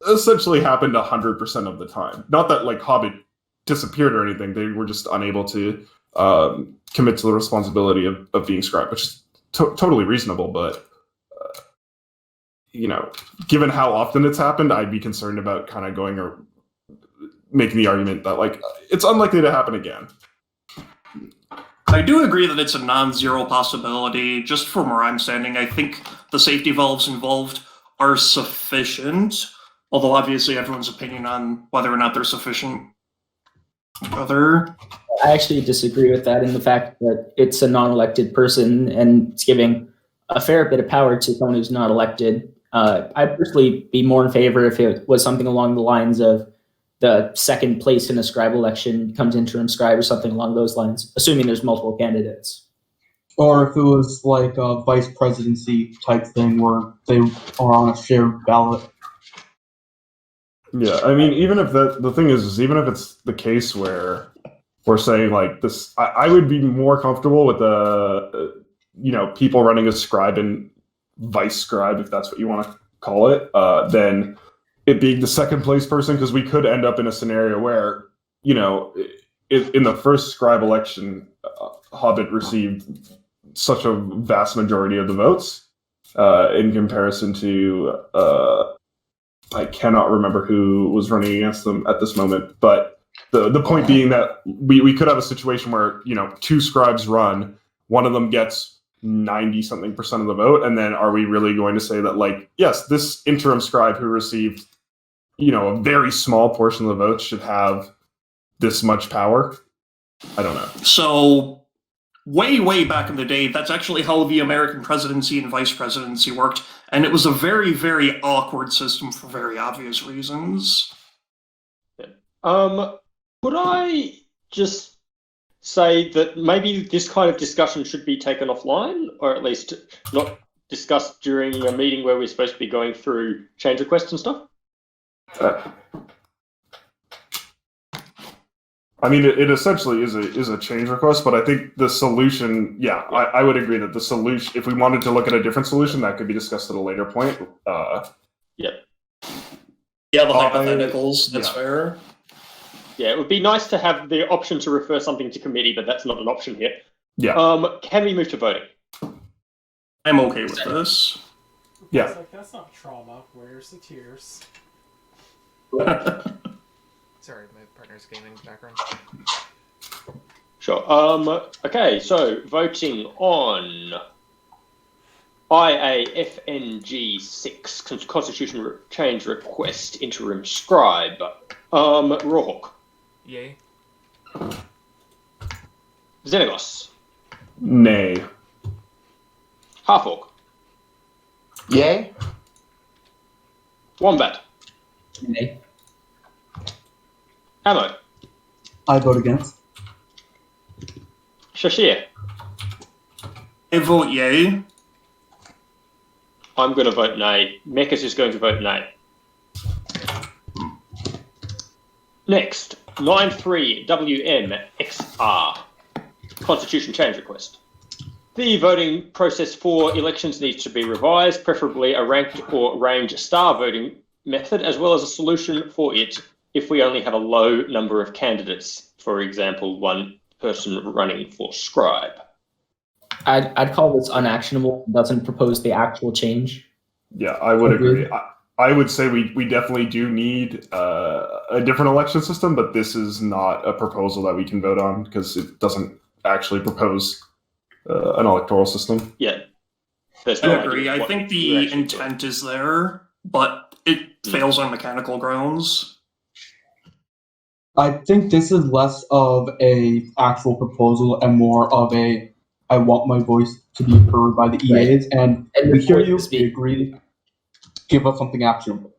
essentially happened 100% of the time. Not that like Hobbit disappeared or anything; they were just unable to commit to the responsibility of being scribe, which is totally reasonable. But you know, given how often it's happened, I'd be concerned about kind of going or making the argument that like it's unlikely to happen again. I do agree that it's a non-zero possibility. Just from where I'm standing, I think the safety valves involved are sufficient, although obviously everyone's opinion on whether or not they're sufficient. I actually disagree with that in the fact that it's a non-elected person and it's giving a fair bit of power to someone who's not elected. I'd personally be more in favor if it was something along the lines of the second place in a scribe election becomes interim scribe or something along those lines, assuming there's multiple candidates. Or if it was like a vice presidency type thing where they are on a shared ballot. Yeah, I mean, even if the thing is even if it's the case where we're saying like this, I would be more comfortable with people running a scribe and vice scribe, if that's what you want to call it, than it being the second place person, because we could end up in a scenario where, you know, in the first scribe election, Hobbit received such a vast majority of the votes in comparison to I cannot remember who was running against them at this moment, but The point being that we could have a situation where, you know, 2 scribes run, one of them gets 90-something% of the vote, and then are we really going to say that, like, yes, this interim scribe who received, you know, a very small portion of the votes should have this much power? I don't know. So, way back in the day, that's actually how the American presidency and vice presidency worked, and it was a very, very awkward system for very obvious reasons. Could I just say that maybe this kind of discussion should be taken offline, or at least not discussed during a meeting where we're supposed to be going through change requests and stuff? I mean, it essentially is a change request, but I think the solution, I would agree that the solution, if we wanted to look at a different solution, that could be discussed at a later point. Yeah, the hypotheticals, that's fair. Yeah, it would be nice to have the option to refer something to committee, but that's not an option here. Yeah. Can we move to voting? I'm okay with this. Yeah. It's like, that's not trauma. Where's the tears? Sorry, my partner's gaming background. Sure. Okay, so voting on IAFNG 6 Constitution Change Request Interim Scribe. Rawhawk. Yay. Xenagos. Nay. Halfhawk. Yay? Wombat. Nay. Ammo. I vote against. Shashir. I vote yay. I'm going to vote nay. Mekas is going to vote nay. Next, 93WMXR, Constitution Change Request. The voting process for elections needs to be revised, preferably a ranked or range star voting method, as well as a solution for it if we only have a low number of candidates, for example, one person running for scribe. I'd call this unactionable. It doesn't propose the actual change. Yeah, I would agree. I would say we definitely do need a different election system, but this is not a proposal that we can vote on because it doesn't actually propose an electoral system. Yeah. I agree. I think the intent is there, but it fails on mechanical grounds. I think this is less of a actual proposal and more of a I want my voice to be heard by the EAs, and we hear you, we agree. Give us something actionable.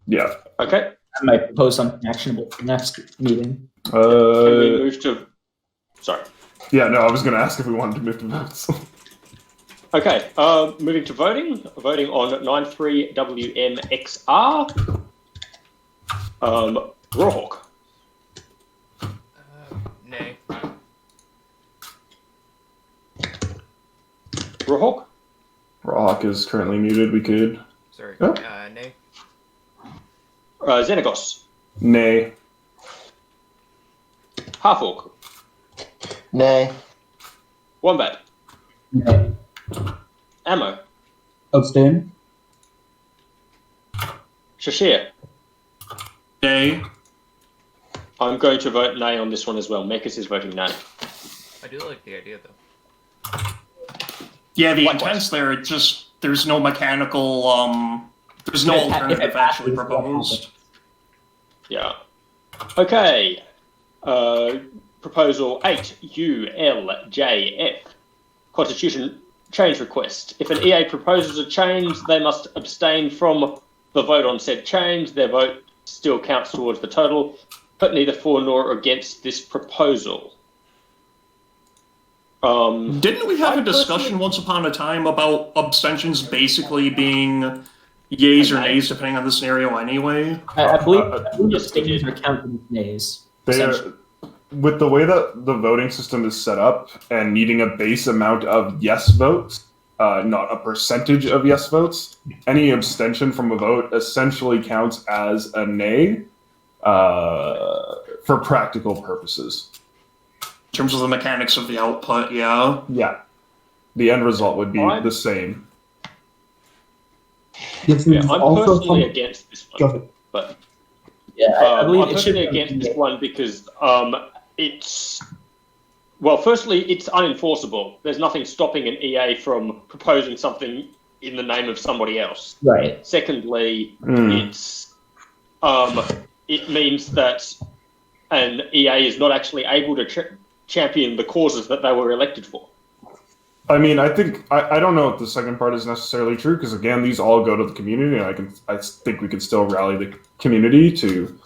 Yeah. Okay. I might propose something actionable for next meeting. Can we move to... Sorry. Yeah, no, I was going to ask if we wanted to move to votes. Okay, moving to voting. Voting on 93WMXR. Rawhawk. Nay. Rawhawk. Rawhawk is currently muted. We could. Sorry. Oh. Nay. Xenagos. Nay. Halfhawk. Nay. Wombat. Nay. Ammo. Abstain. Shashir. Nay. I'm going to vote nay on this one as well. Mekas is voting nay. I do like the idea, though. Yeah, the Likewise. intent's there. It just there's no mechanical. There's no alternative actually proposed. Yeah. Okay. Proposal 8ULJF. Constitution change request. If an EA proposes a change, they must abstain from the vote on said change. Their vote still counts towards the total, but neither for nor against this proposal. Didn't we have a discussion once upon a time about abstentions basically being yays or nays depending on the scenario anyway? I believe yes, we abstains did. are counted as nays. They are, with the way that the voting system is set up and needing a base amount of yes votes, not a percentage of yes votes, any abstention from a vote essentially counts as a nay for practical purposes. In terms of the mechanics of the output, yeah. Yeah. The end result would be the same. This Yeah, is I'm also personally some- against this Go one, ahead. but Yeah, I believe I'm it should personally be against this one because well, firstly, it's unenforceable. There's nothing stopping an EA from proposing something in the name of somebody else. right. Secondly, it means that an EA is not actually able to champion the causes that they were elected for. I mean, I think I don't know if the second part is necessarily true because again, these all go to the community, and I think we can still rally the community to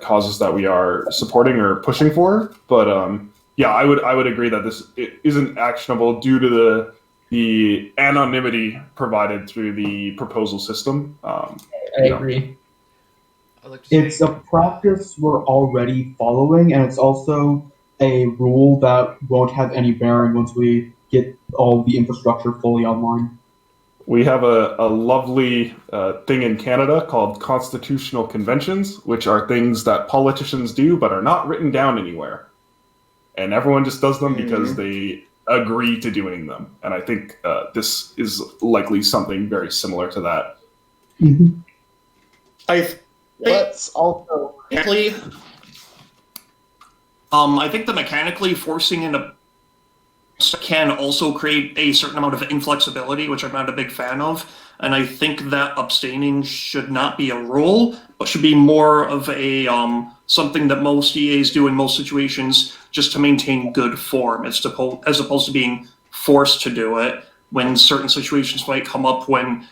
causes that we are supporting or pushing for. But yeah, I would agree that it isn't actionable due to the anonymity provided through the proposal system. I agree. I'd like to say, It's a practice we're already following, and it's also a rule that won't have any bearing once we get all the infrastructure fully online. We have a lovely thing in Canada called constitutional conventions, which are things that politicians do but are not written down anywhere. And everyone just does them because they agree to doing them. And I think this is likely something very similar to that. Mm-hmm. Let's also I think the mechanically forcing in a can also create a certain amount of inflexibility, which I'm not a big fan of. And I think that abstaining should not be a rule, but should be more of a something that most EAs do in most situations just to maintain good form, as opposed to being forced to do it when certain situations might come up when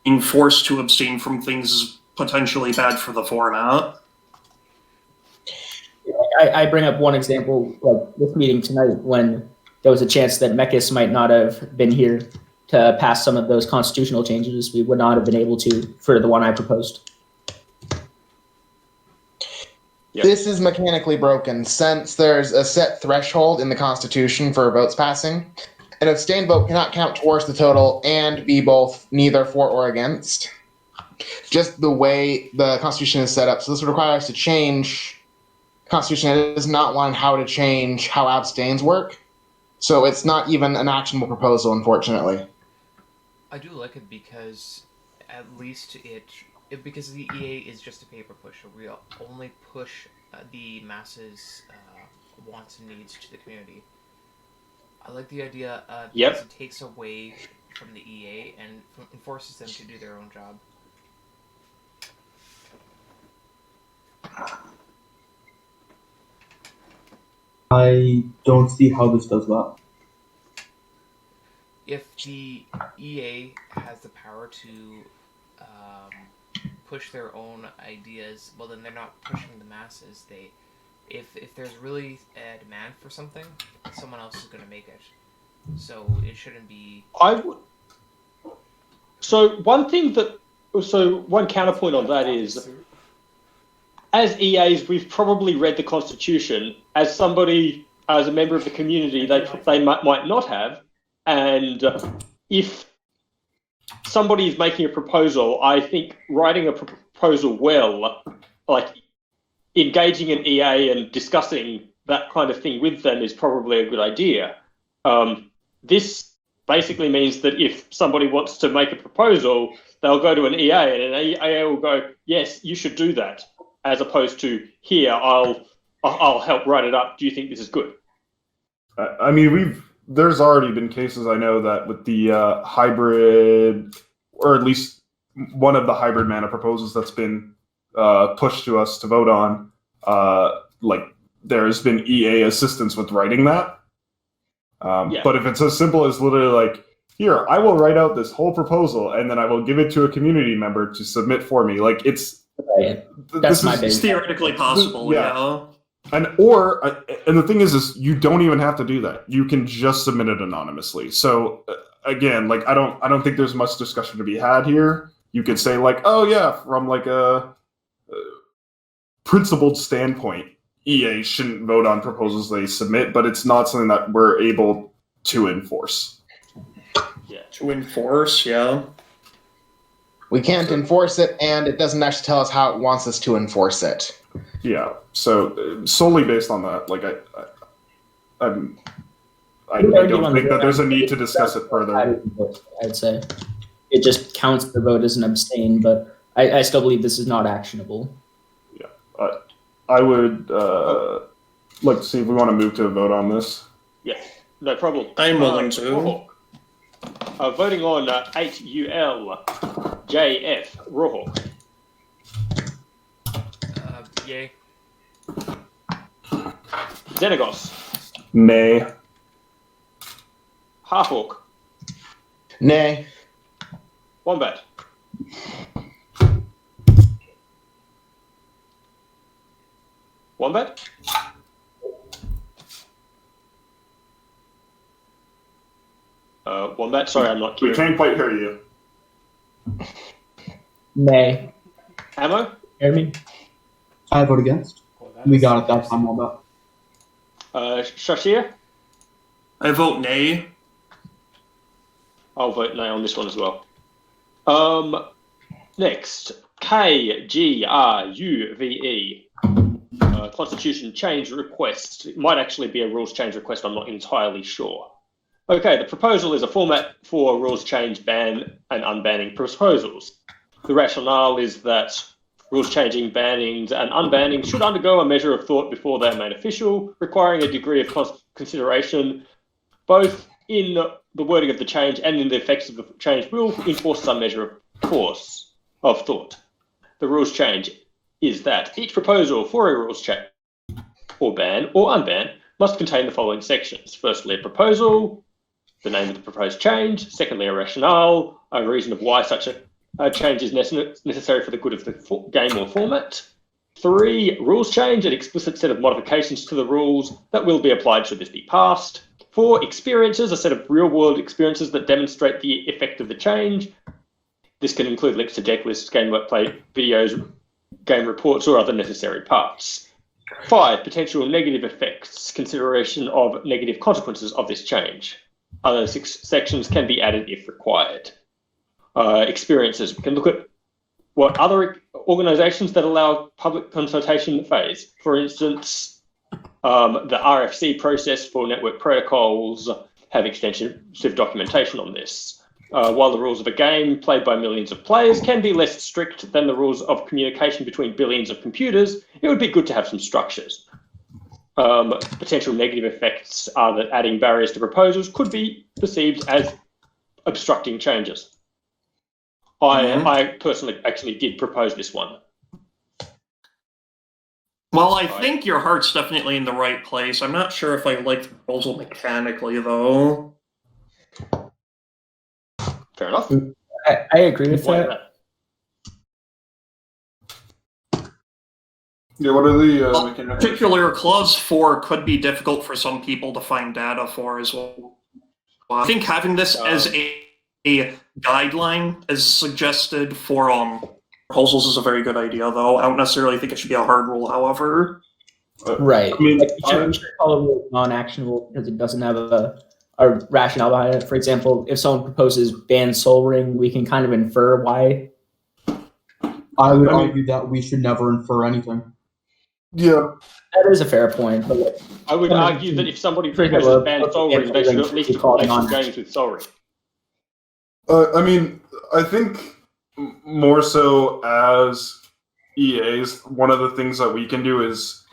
being forced to abstain from things is potentially bad for the format. I bring up one example, like this meeting tonight, when there was a chance that Mekis might not have been here to pass some of those constitutional changes. We would not have been able to for the one I proposed. Yep. This is mechanically broken since there's a set threshold in the Constitution for votes passing. An abstained vote cannot count towards the total and be both neither for or against. Just the way the Constitution is set up. So this would require us to change the Constitution. It does not want how to change how abstains work. So it's not even an actionable proposal, unfortunately. I do like it because at least because the EA is just a paper pusher. We only push the masses' wants and needs to the community. I like the idea because it takes away from the EA and forces them to do their own job. I don't see how this does that. If the EA has the power to push their own ideas, well, then they're not pushing the masses. If there's really a demand for something, someone else is going to make it. So it shouldn't be. So one counterpoint on that is, as EAs, we've probably read the Constitution. As a member of the community, they might not have. And if somebody is making a proposal, I think writing a proposal well, like engaging an EA and discussing that kind of thing with them is probably a good idea. This basically means that if somebody wants to make a proposal, they'll go to an EA and an EA will go, yes, you should do that, as opposed to, here, I'll help write it up. Do you think this is good? I mean, there's already been cases I know that with the hybrid, or at least one of the hybrid mana proposals that's been pushed to us to vote on, like there's been EA assistance with writing that. But if it's as simple as literally like, here, I will write out this whole proposal and then I will give it to a community member to submit for me. Like it's that's my It's theoretically possible, yeah. And the thing is you don't even have to do that. You can just submit it anonymously. So again, like I don't think there's much discussion to be had here. You could say like, oh yeah, from like a principled standpoint, EA shouldn't vote on proposals they submit, but it's not something that we're able to enforce. Yeah. To enforce, yeah. We can't enforce it, and it doesn't actually tell us how it wants us to enforce it. Yeah. So solely based on that, like I don't think that there's a need to discuss it further. I'd say it just counts the vote as an abstain, but I still believe this is not actionable. I would like to see if we want to move to a vote on this. Yes, no problem. I'm willing to. Rohawk. Voting on 8UL JF Rohawk. Yay. Xenagos. Nay. Halfhawk. Nay. Wombat. Wombat? Wombat, sorry, I'm not We clear. can't quite hear you. Nay. Ammo? Hear me? I vote against. Well, We is got it that time, all that. Shashir? I vote nay. I'll vote no on this one as well. Next, KGRUVE. Constitution change request. It might actually be a rules change request, I'm not entirely sure. Okay, the proposal is a format for rules change, ban and unbanning proposals. The rationale is that rules changing, bannings and unbanning should undergo a measure of thought before they are made official, requiring a degree of consideration both in the wording of the change and in the effects of the change will enforce some measure of thought. The rules change is that each proposal for a rules change or ban or unban must contain the following sections. Firstly, a proposal, the name of the proposed change. Secondly, a rationale, a reason of why such a change is necessary for the good of the game or format. 3, rules change, an explicit set of modifications to the rules that will be applied should this be passed. 4, experiences, a set of real-world experiences that demonstrate the effect of the change. This can include links to deck lists, game workplay videos, game reports, or other necessary parts. 5, potential negative effects, consideration of negative consequences of this change. Other sections can be added if required. Experiences, we can look at what other organizations that allow public consultation phase. For instance, the RFC process for network protocols have extensive documentation on this. While the rules of a game played by millions of players can be less strict than the rules of communication between billions of computers, it would be good to have some structures. Potential negative effects are that adding barriers to proposals could be perceived as obstructing changes. I personally actually did propose this one. Well, I think your heart's definitely in the right place. I'm not sure if I like the proposal mechanically, though. Fair enough. I agree with Why that. Yeah, what are the In particular, Clause 4 could be difficult for some people to find data for as well. I think having this as a guideline as suggested for proposals is a very good idea, though. I don't necessarily think it should be a hard rule, however. Right. I mean, Like, you should call a rule non-actionable because it doesn't have a rationale behind it. For example, if someone proposes ban Soul Ring, we can kind of infer why. I would argue that we should never infer anything. yeah, That is a fair point. But I would argue that if somebody proposes ban Soul Ring, they should at least play some games with Soul Ring. I mean, I think more so as EAs, one of the things that we can do is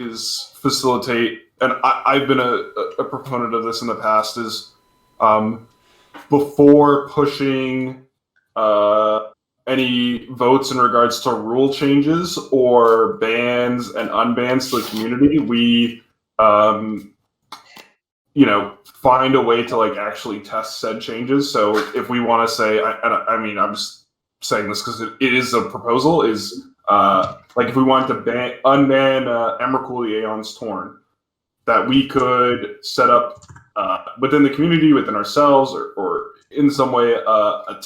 facilitate, and I've been a proponent of this in the past, is before pushing any votes in regards to rule changes or bans and unbans to the community, we find a way to like actually test said changes. So if we want to say, I mean, I'm just saying this because it is a proposal, is like if we wanted to unban Emrakul the Aeon's Torn, that we could set up within the community, within ourselves, or in some way a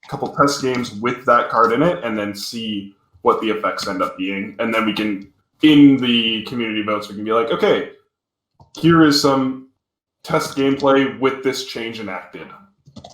couple test games with that card in it, and then see what the effects end up being. And then we can, in the community votes, we can be like, okay, here is some test gameplay with this change enacted,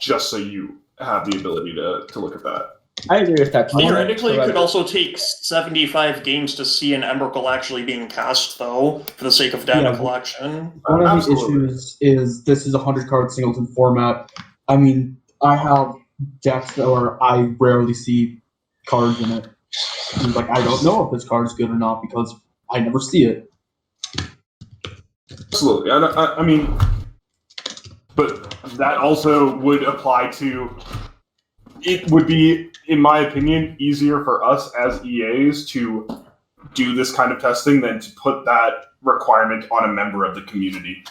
just so you have the ability to look at that. I agree with that. Theoretically, it could also take 75 games to see an Emrakul actually being cast, though, for the sake of data collection. One of the Absolutely. issues is this is a 100-card singleton format. I mean, I have decks where I rarely see cards in it. He's like, I don't know if this card is good or not because I never see it. Absolutely. I mean, but that also would apply to. It would be, in my opinion, easier for us as EAs to do this kind of testing than to put that requirement on a member of the community.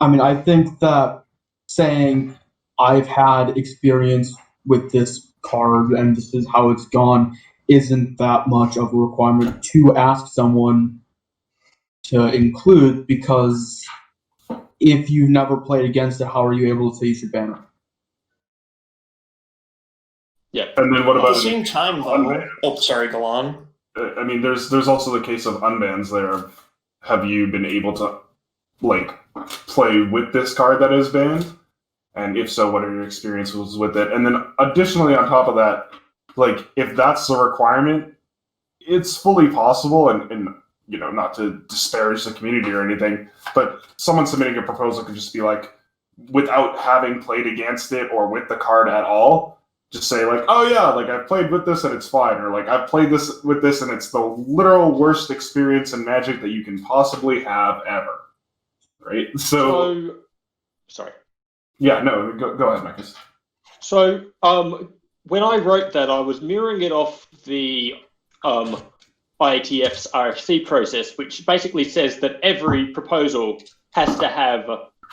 I mean, I think that saying I've had experience with this card and this is how it's gone isn't that much of a requirement to ask someone to include, because if you've never played against it, how are you able to say you should ban it? Yeah. And then what At about the same time, though. Oh, sorry, go on. I mean, there's also the case of unbans there. Have you been able to, like, play with this card that is banned? And if so, what are your experiences with it? And then additionally, on top of that, like, if that's the requirement, it's fully possible, and you know, not to disparage the community or anything, but someone submitting a proposal could just be like, without having played against it or with the card at all, just say like, oh yeah, like I've played with this and it's fine, or like I've played this with this and it's the literal worst experience in Magic that you can possibly have ever, right? So sorry. Yeah, no, go ahead, Marcus. So when I wrote that, I was mirroring it off the IATF's RFC process, which basically says that every proposal has to have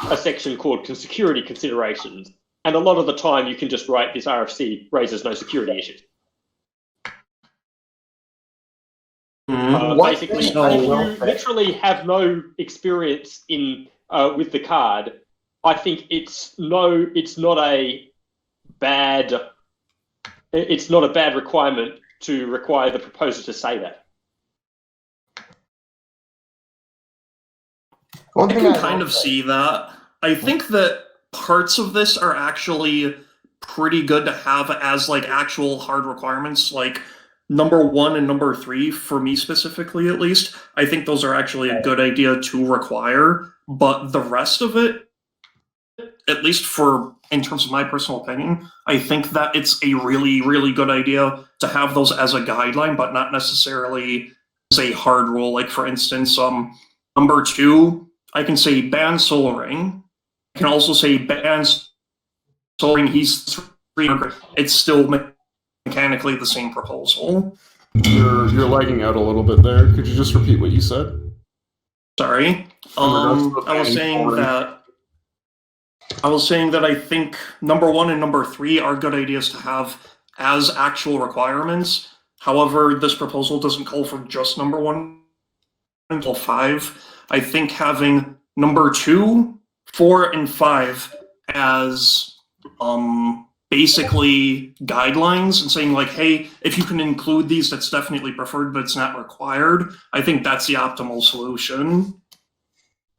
a section called security considerations. And a lot of the time you can just write this RFC raises no security issues. Basically, if you literally have no experience in with the card, I think it's not a bad requirement to require the proposer to say that. I can kind of see that. I think that parts of this are actually pretty good to have as like actual hard requirements, like number 1 and number 3 for me specifically, at least. I think those are actually a good idea to require, but the rest of it, at least in terms of my personal opinion, I think that it's a really, really good idea to have those as a guideline, but not necessarily as a hard rule. Like for instance, number 2, I can say ban Soul Ring. I can also say ban Soul Ring. He's 3. It's still mechanically the same proposal. You're lagging out a little bit there. Could you just repeat what you said? Sorry. I was saying that I think number 1 and number 3 are good ideas to have as actual requirements. However, this proposal doesn't call for just number 1 until 5. I think having number 2, 4, and 5 as basically guidelines and saying like, hey, if you can include these, that's definitely preferred, but it's not required. I think that's the optimal solution.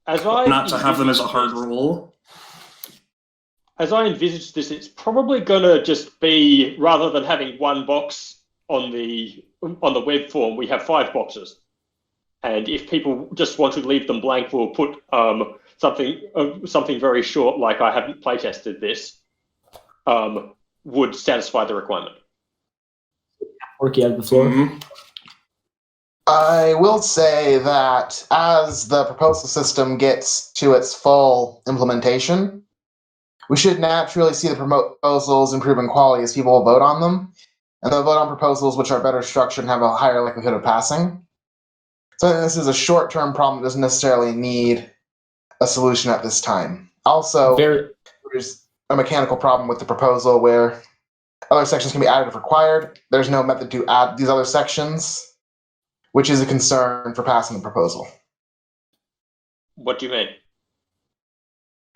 Not to have them as a hard rule. As I envisage this, it's probably going to just be, rather than having one box on the web form, we have 5 boxes. And if people just want to leave them blank, we'll put something very short, like I haven't playtested this, would satisfy the requirement. Orky, out of the floor. Mm-hmm. I will say that as the proposal system gets to its full implementation, we should naturally see the proposals improve in quality as people will vote on them, and they'll vote on proposals which are better structured and have a higher likelihood of passing. So I think this is a short-term problem that doesn't necessarily need a solution at this time. Also, there's a mechanical problem with the proposal where other sections can be added if required. There's no method to add these other sections, which is a concern for passing the proposal. What do you mean?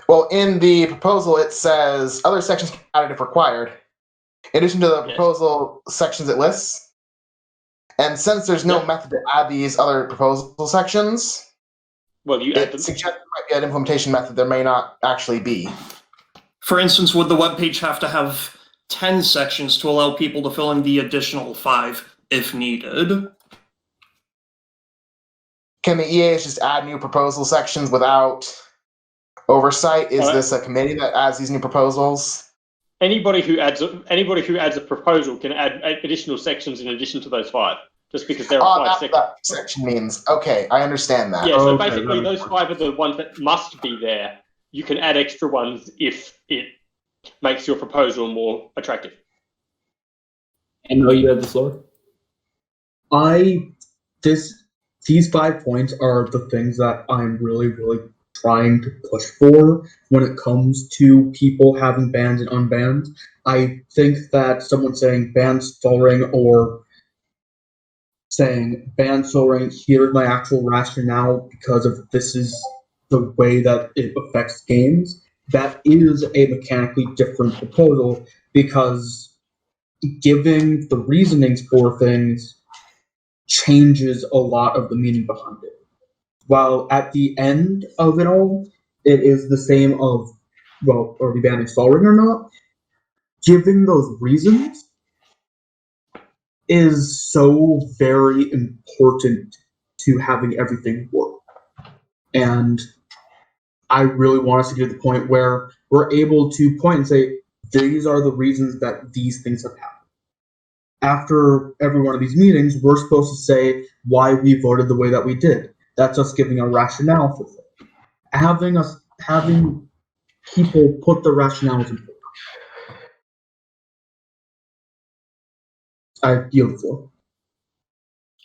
Well, in the proposal, it says other sections can be added if required, in addition to the proposal sections it lists. And since there's no method to add these other proposal sections, it suggests there might be an implementation method there may not actually be. For instance, would the webpage have to have 10 sections to allow people to fill in the additional 5 if needed? Can the EAs just add new proposal sections without oversight? Is this a committee that adds these new proposals? anybody who adds a proposal can add additional sections in addition to those 5, just because there are 5 that's sections. what that section means. Okay, I understand that. Yeah, so Okay, basically that those makes 5 are the ones that must be there. You can add extra ones if it makes your proposal more attractive. And know you have the floor. These 5 points are the things that I'm really, really trying to push for when it comes to people having bans and unbans. I think that someone saying ban Sol Ring or saying ban Sol Ring, here's my actual rationale because of this is the way that it affects games, that is a mechanically different proposal because giving the reasonings for things changes a lot of the meaning behind it. While at the end of it all, it is the same of, well, are we banning Sol Ring or not? Giving those reasons is so very important to having everything work. And I really want us to get to the point where we're able to point and say, these are the reasons that these things have happened. After every one of these meetings, we're supposed to say why we voted the way that we did. That's us giving a rationale for it. Having people put the rationales in. I yield the floor.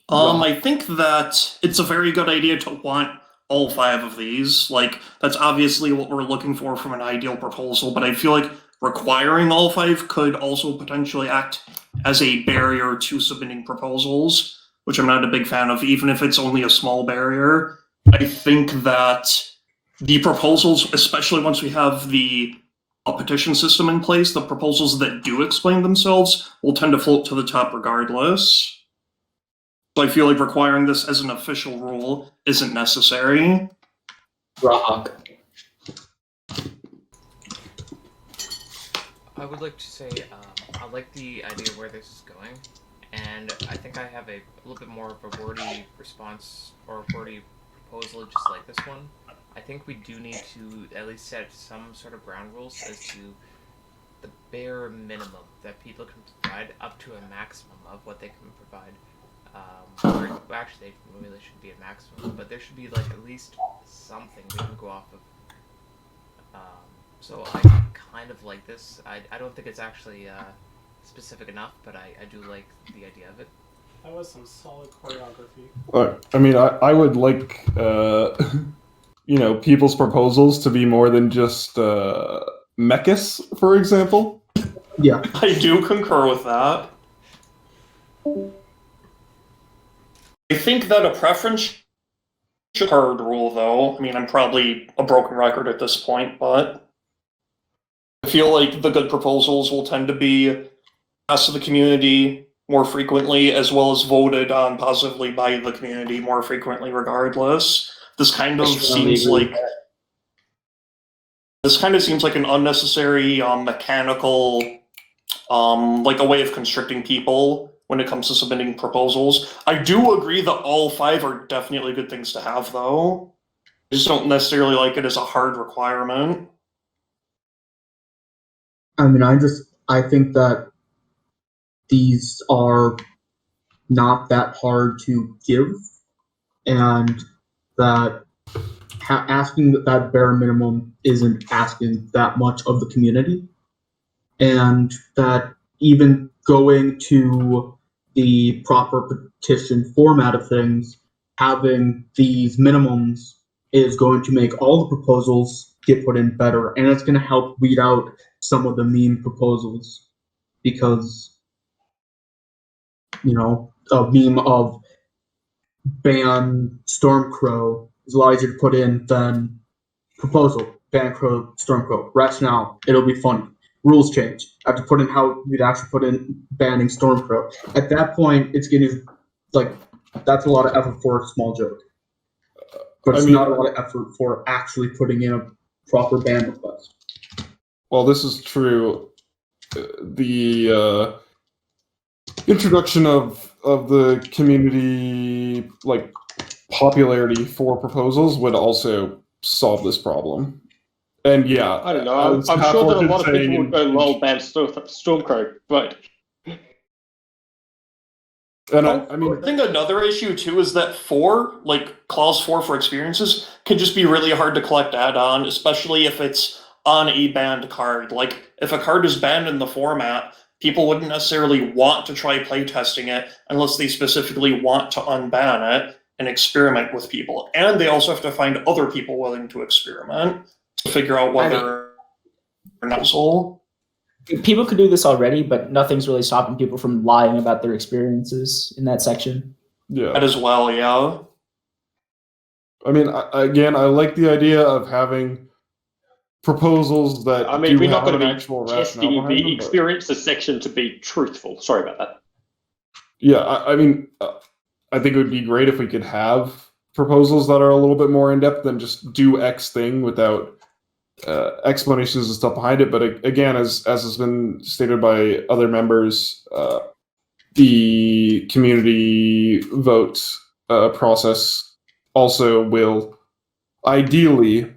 I think that it's a very good idea to want all 5 of these. Like, that's obviously what we're looking for from an ideal proposal, but I feel like requiring all 5 could also potentially act as a barrier to submitting proposals, which I'm not a big fan of, even if it's only a small barrier. I think that the proposals, especially once we have the petition system in place, the proposals that do explain themselves will tend to float to the top regardless. So I feel like requiring this as an official rule isn't necessary. Rock. I would like to say, I like the idea where this is going, and I think I have a little bit more of a wordy response or wordy proposal just like this one. I think we do need to at least set some sort of ground rules as to the bare minimum that people can provide up to a maximum of what they can provide. Or actually, maybe there should be a maximum, but there should be like at least something we can go off of. So I kind of like this. I don't think it's actually specific enough, but I do like the idea of it. That was some solid choreography. I mean, I would like, people's proposals to be more than just mechas, for example. Yeah. I do concur with that. I think that a preference should be a hard rule, though. I mean, I'm probably a broken record at this point, but I feel like the good proposals will tend to be asked to the community more frequently, as well as voted on positively by the community more frequently regardless. This kind of seems like an unnecessary mechanical like a way of constricting people when it comes to submitting proposals. I do agree that all 5 are definitely good things to have, though. I just don't necessarily like it as a hard requirement. I mean, I think that these are not that hard to give, and that asking that bare minimum isn't asking that much of the community, and that even going to the proper petition format of things, having these minimums is going to make all the proposals get put in better, and it's going to help weed out some of the meme proposals, because a meme of ban Stormcrow is a lot easier to put in than proposal ban Stormcrow rationale. It'll be funny. Rules change. I have to put in how we'd actually put in banning Stormcrow. At that point, it's getting like that's a lot of effort for a small joke, but it's not a lot of effort for actually putting in a proper ban request. Well, this is true. The introduction of the community popularity for proposals would also solve this problem. And yeah, I don't know. I'm sure that a lot of people would go lol ban Stormcrow, but. And I mean, I think another issue too is that clause 4 for experiences can just be really hard to collect add-on, especially if it's on a banned card. Like, if a card is banned in the format, people wouldn't necessarily want to try playtesting it unless they specifically want to unban it and experiment with people. And they also have to find other people willing to experiment to figure out whether or not so. People could do this already, but nothing's really stopping people from lying about their experiences in that section. yeah. That as well, yeah. I mean, I like the idea of having proposals that I mean, do we're not have going an to be actual testing rationale behind the them, but- experiences section to be truthful. Sorry about that. Yeah, I mean, I think it would be great if we could have proposals that are a little bit more in depth than just do X thing without explanations and stuff behind it. But again, as has been stated by other members, the community vote process also will ideally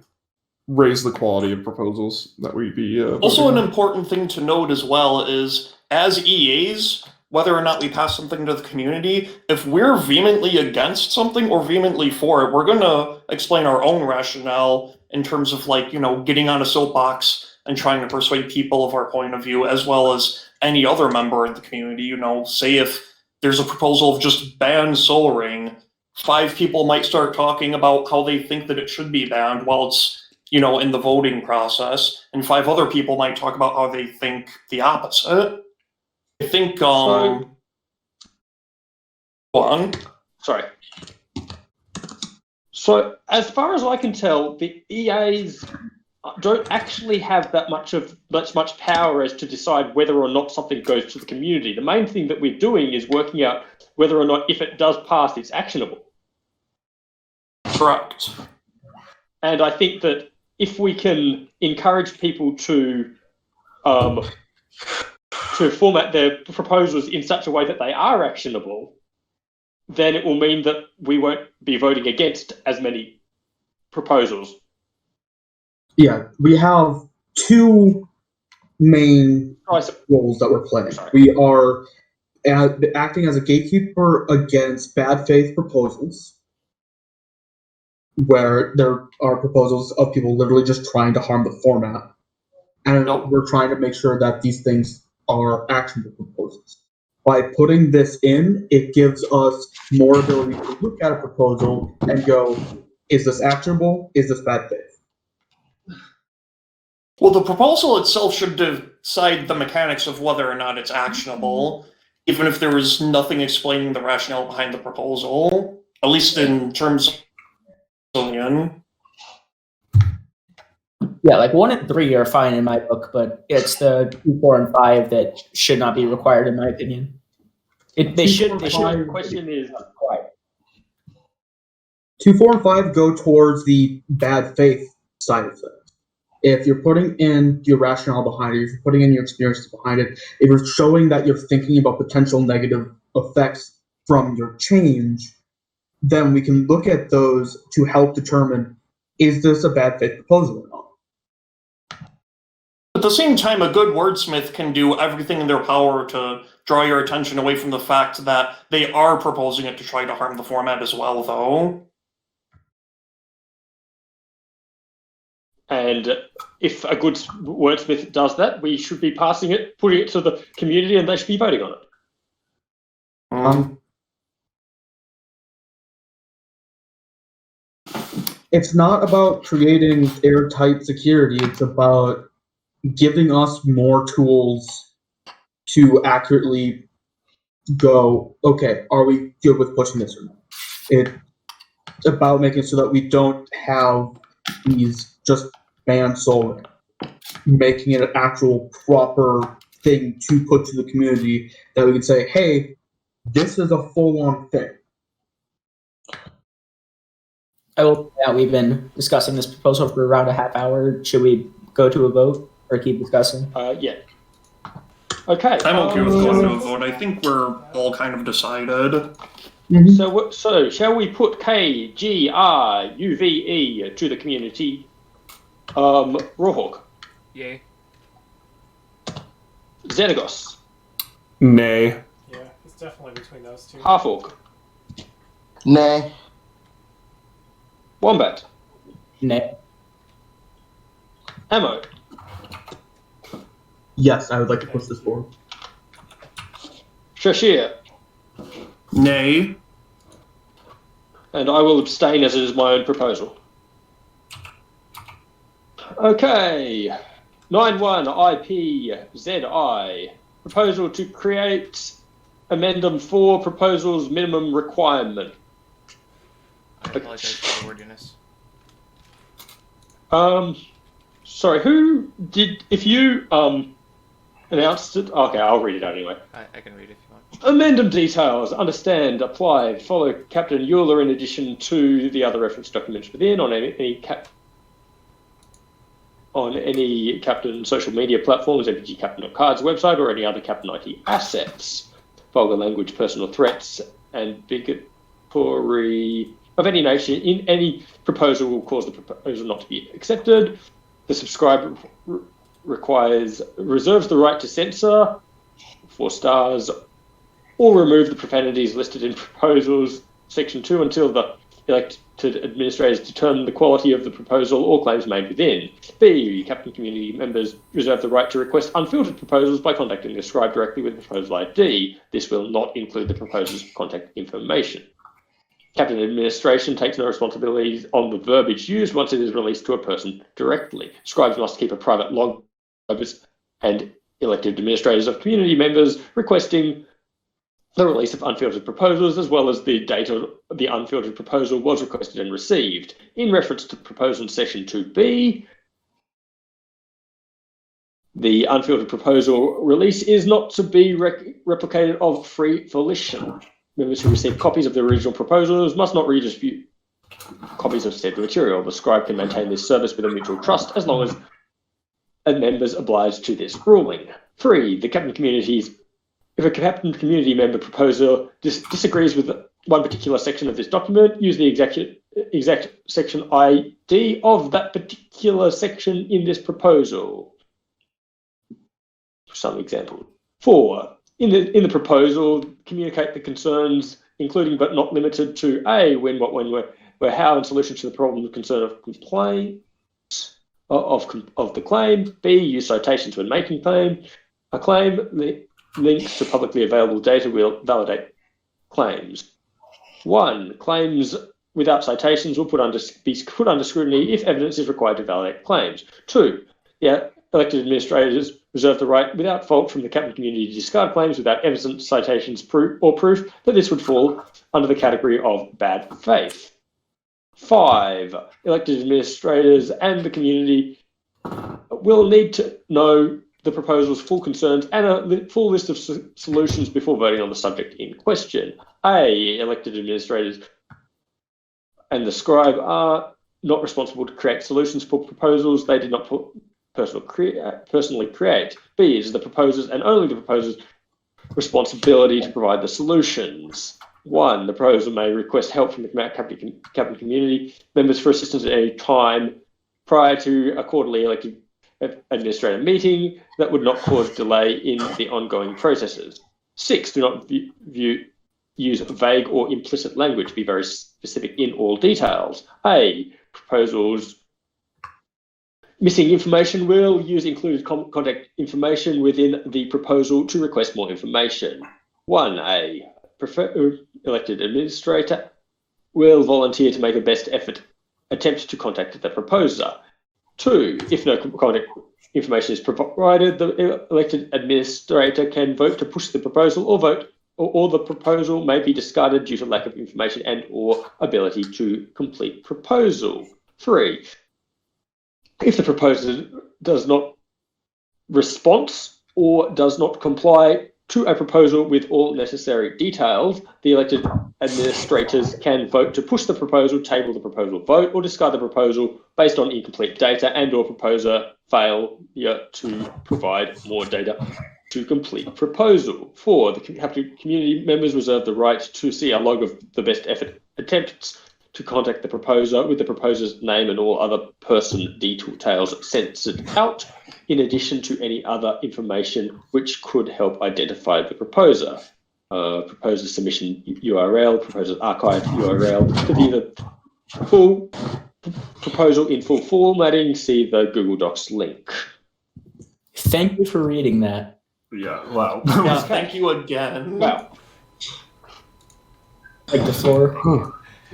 raise the quality of proposals that we be. Also, an voting on. important thing to note as well is, as EAs, whether or not we pass something to the community, if we're vehemently against something or vehemently for it, we're going to explain our own rationale in terms of, getting on a soapbox and trying to persuade people of our point of view, as well as any other member of the community. Say if there's a proposal of just ban Soul Ring, 5 people might start talking about how they think that it should be banned while it's, in the voting process, and 5 other people might talk about how they think the opposite. I think, go on. Sorry. So, as far as I can tell, the EAs don't actually have that much power as to decide whether or not something goes to the community. The main thing that we're doing is working out whether or not, if it does pass, it's actionable. Correct. And I think that if we can encourage people to format their proposals in such a way that they are actionable, then it will mean that we won't be voting against as many proposals. Yeah, we have 2 main roles that we're playing. Sorry. We are acting as a gatekeeper against bad faith proposals, where there are proposals of people literally just trying to harm the format. And we're trying to make sure that these things are actionable proposals. By putting this in, it gives us more ability to look at a proposal and go, is this actionable? Is this bad faith? Well, the proposal itself should decide the mechanics of whether or not it's actionable, even if there was nothing explaining the rationale behind the proposal, at least in terms of opinion. Yeah, 1 and 3 are fine in my book, but it's the 2, 4, and 5 that should not be required, in my opinion. They should. The question is, 2, 4, and 5 go towards the bad faith side of things. If you're putting in your rationale behind it, if you're putting in your experiences behind it, if you're showing that you're thinking about potential negative effects from your change, then we can look at those to help determine, is this a bad faith proposal or not? At the same time, a good wordsmith can do everything in their power to draw your attention away from the fact that they are proposing it to try to harm the format as well, though. And if a good wordsmith does that, we should be passing it, putting it to the community, and they should be voting on it. It's not about creating airtight security. It's about giving us more tools to accurately go, okay, are we good with pushing this or not? It's about making sure that we don't have these just ban Soul Ring, making it an actual proper thing to put to the community that we can say, hey, this is a full-on thing. I will point out we've been discussing this proposal for around a half hour. Should we go to a vote or keep discussing? Yeah. Okay. I'm okay with going to a vote. I think we're all kind of decided. Mm-hmm. So shall we put KGRUVE to the community? Rawhawk. Yay. Xenagos. Nay. Yeah, it's definitely between those two. Half-Orc. Nay. Wombat. Nay. Ammo. Yes, I would like to push this forward. Shashir. Nay. And I will abstain as it is my own proposal. Okay. 91IPZI. Proposal to create Amendum 4 Proposals Minimum Requirement. I apologize for the wordiness. Sorry, who did, if you, announced it? Okay, I'll read it out anyway. I can read if you want. Amendum details, understand, apply, follow Captain Euler in addition to the other reference documents within on any Captain social media platforms, mpgcaptain.cards website, or any other Captain IT assets. Vulgar language, personal threats, and bigotry of any nature in any proposal will cause the proposal not to be accepted. The subscriber reserves the right to censor 4 stars or remove the profanities listed in proposals section 2 until the elected administrators determine the quality of the proposal or claims made within. B. Captain community members reserve the right to request unfiltered proposals by contacting the scribe directly with the proposal ID. This will not include the proposer's contact information. Captain administration takes no responsibilities on the verbiage used once it is released to a person directly. Scribes must keep a private log of and elected administrators of community members requesting the release of unfiltered proposals, as well as the date of the unfiltered proposal was requested and received. In reference to proposal section 2B, the unfiltered proposal release is not to be replicated of free volition. Members who receive copies of the original proposals must not redistribute copies of said material. The scribe can maintain this service with a mutual trust as long as members oblige to this ruling. 3. The Captain communities. If a Captain community member proposer disagrees with one particular section of this document, use the exact section ID of that particular section in this proposal. Some example. 4. In the proposal, communicate the concerns, including but not limited to A, when, what, when, where, how, and solution to the problem of concern of complaint of the claim. B, use citations when making a claim. Links to publicly available data will validate claims. 1. Claims without citations will be put under scrutiny if evidence is required to validate claims. 2. Elected administrators reserve the right without fault from the Captain community to discard claims without evidence, citations, proof that this would fall under the category of bad faith. 5. Elected administrators and the community will need to know the proposal's full concerns and a full list of solutions before voting on the subject in question. A. Elected administrators and the scribe are not responsible to create solutions for proposals they did not personally create. B. Is the proposers and only the proposers' responsibility to provide the solutions. 1. The proposer may request help from the Captain community members for assistance at any time prior to a quarterly elected administrative meeting that would not cause delay in the ongoing processes. 6. Do not use vague or implicit language. Be very specific in all details. A. Proposals missing information will use included contact information within the proposal to request more information. 1A. Elected administrator will volunteer to make a best effort attempt to contact the proposer. 2. If no contact information is provided, the elected administrator can vote to push the proposal or the proposal may be discarded due to lack of information and or ability to complete proposal. 3. If the proposer does not respond or does not comply to a proposal with all necessary details, the elected administrators can vote to push the proposal, table the proposal vote, or discard the proposal based on incomplete data and or proposer failure to provide more data to complete proposal. 4. The community members reserve the right to see a log of the best effort attempts to contact the proposer with the proposer's name and all other person details censored out, in addition to any other information which could help identify the proposer. Proposer submission URL, proposer archive URL, to view the full proposal in full formatting, see the Google Docs link. Thank you for reading that. Yeah, wow. Yeah, thank you again. Wow. Like the floor.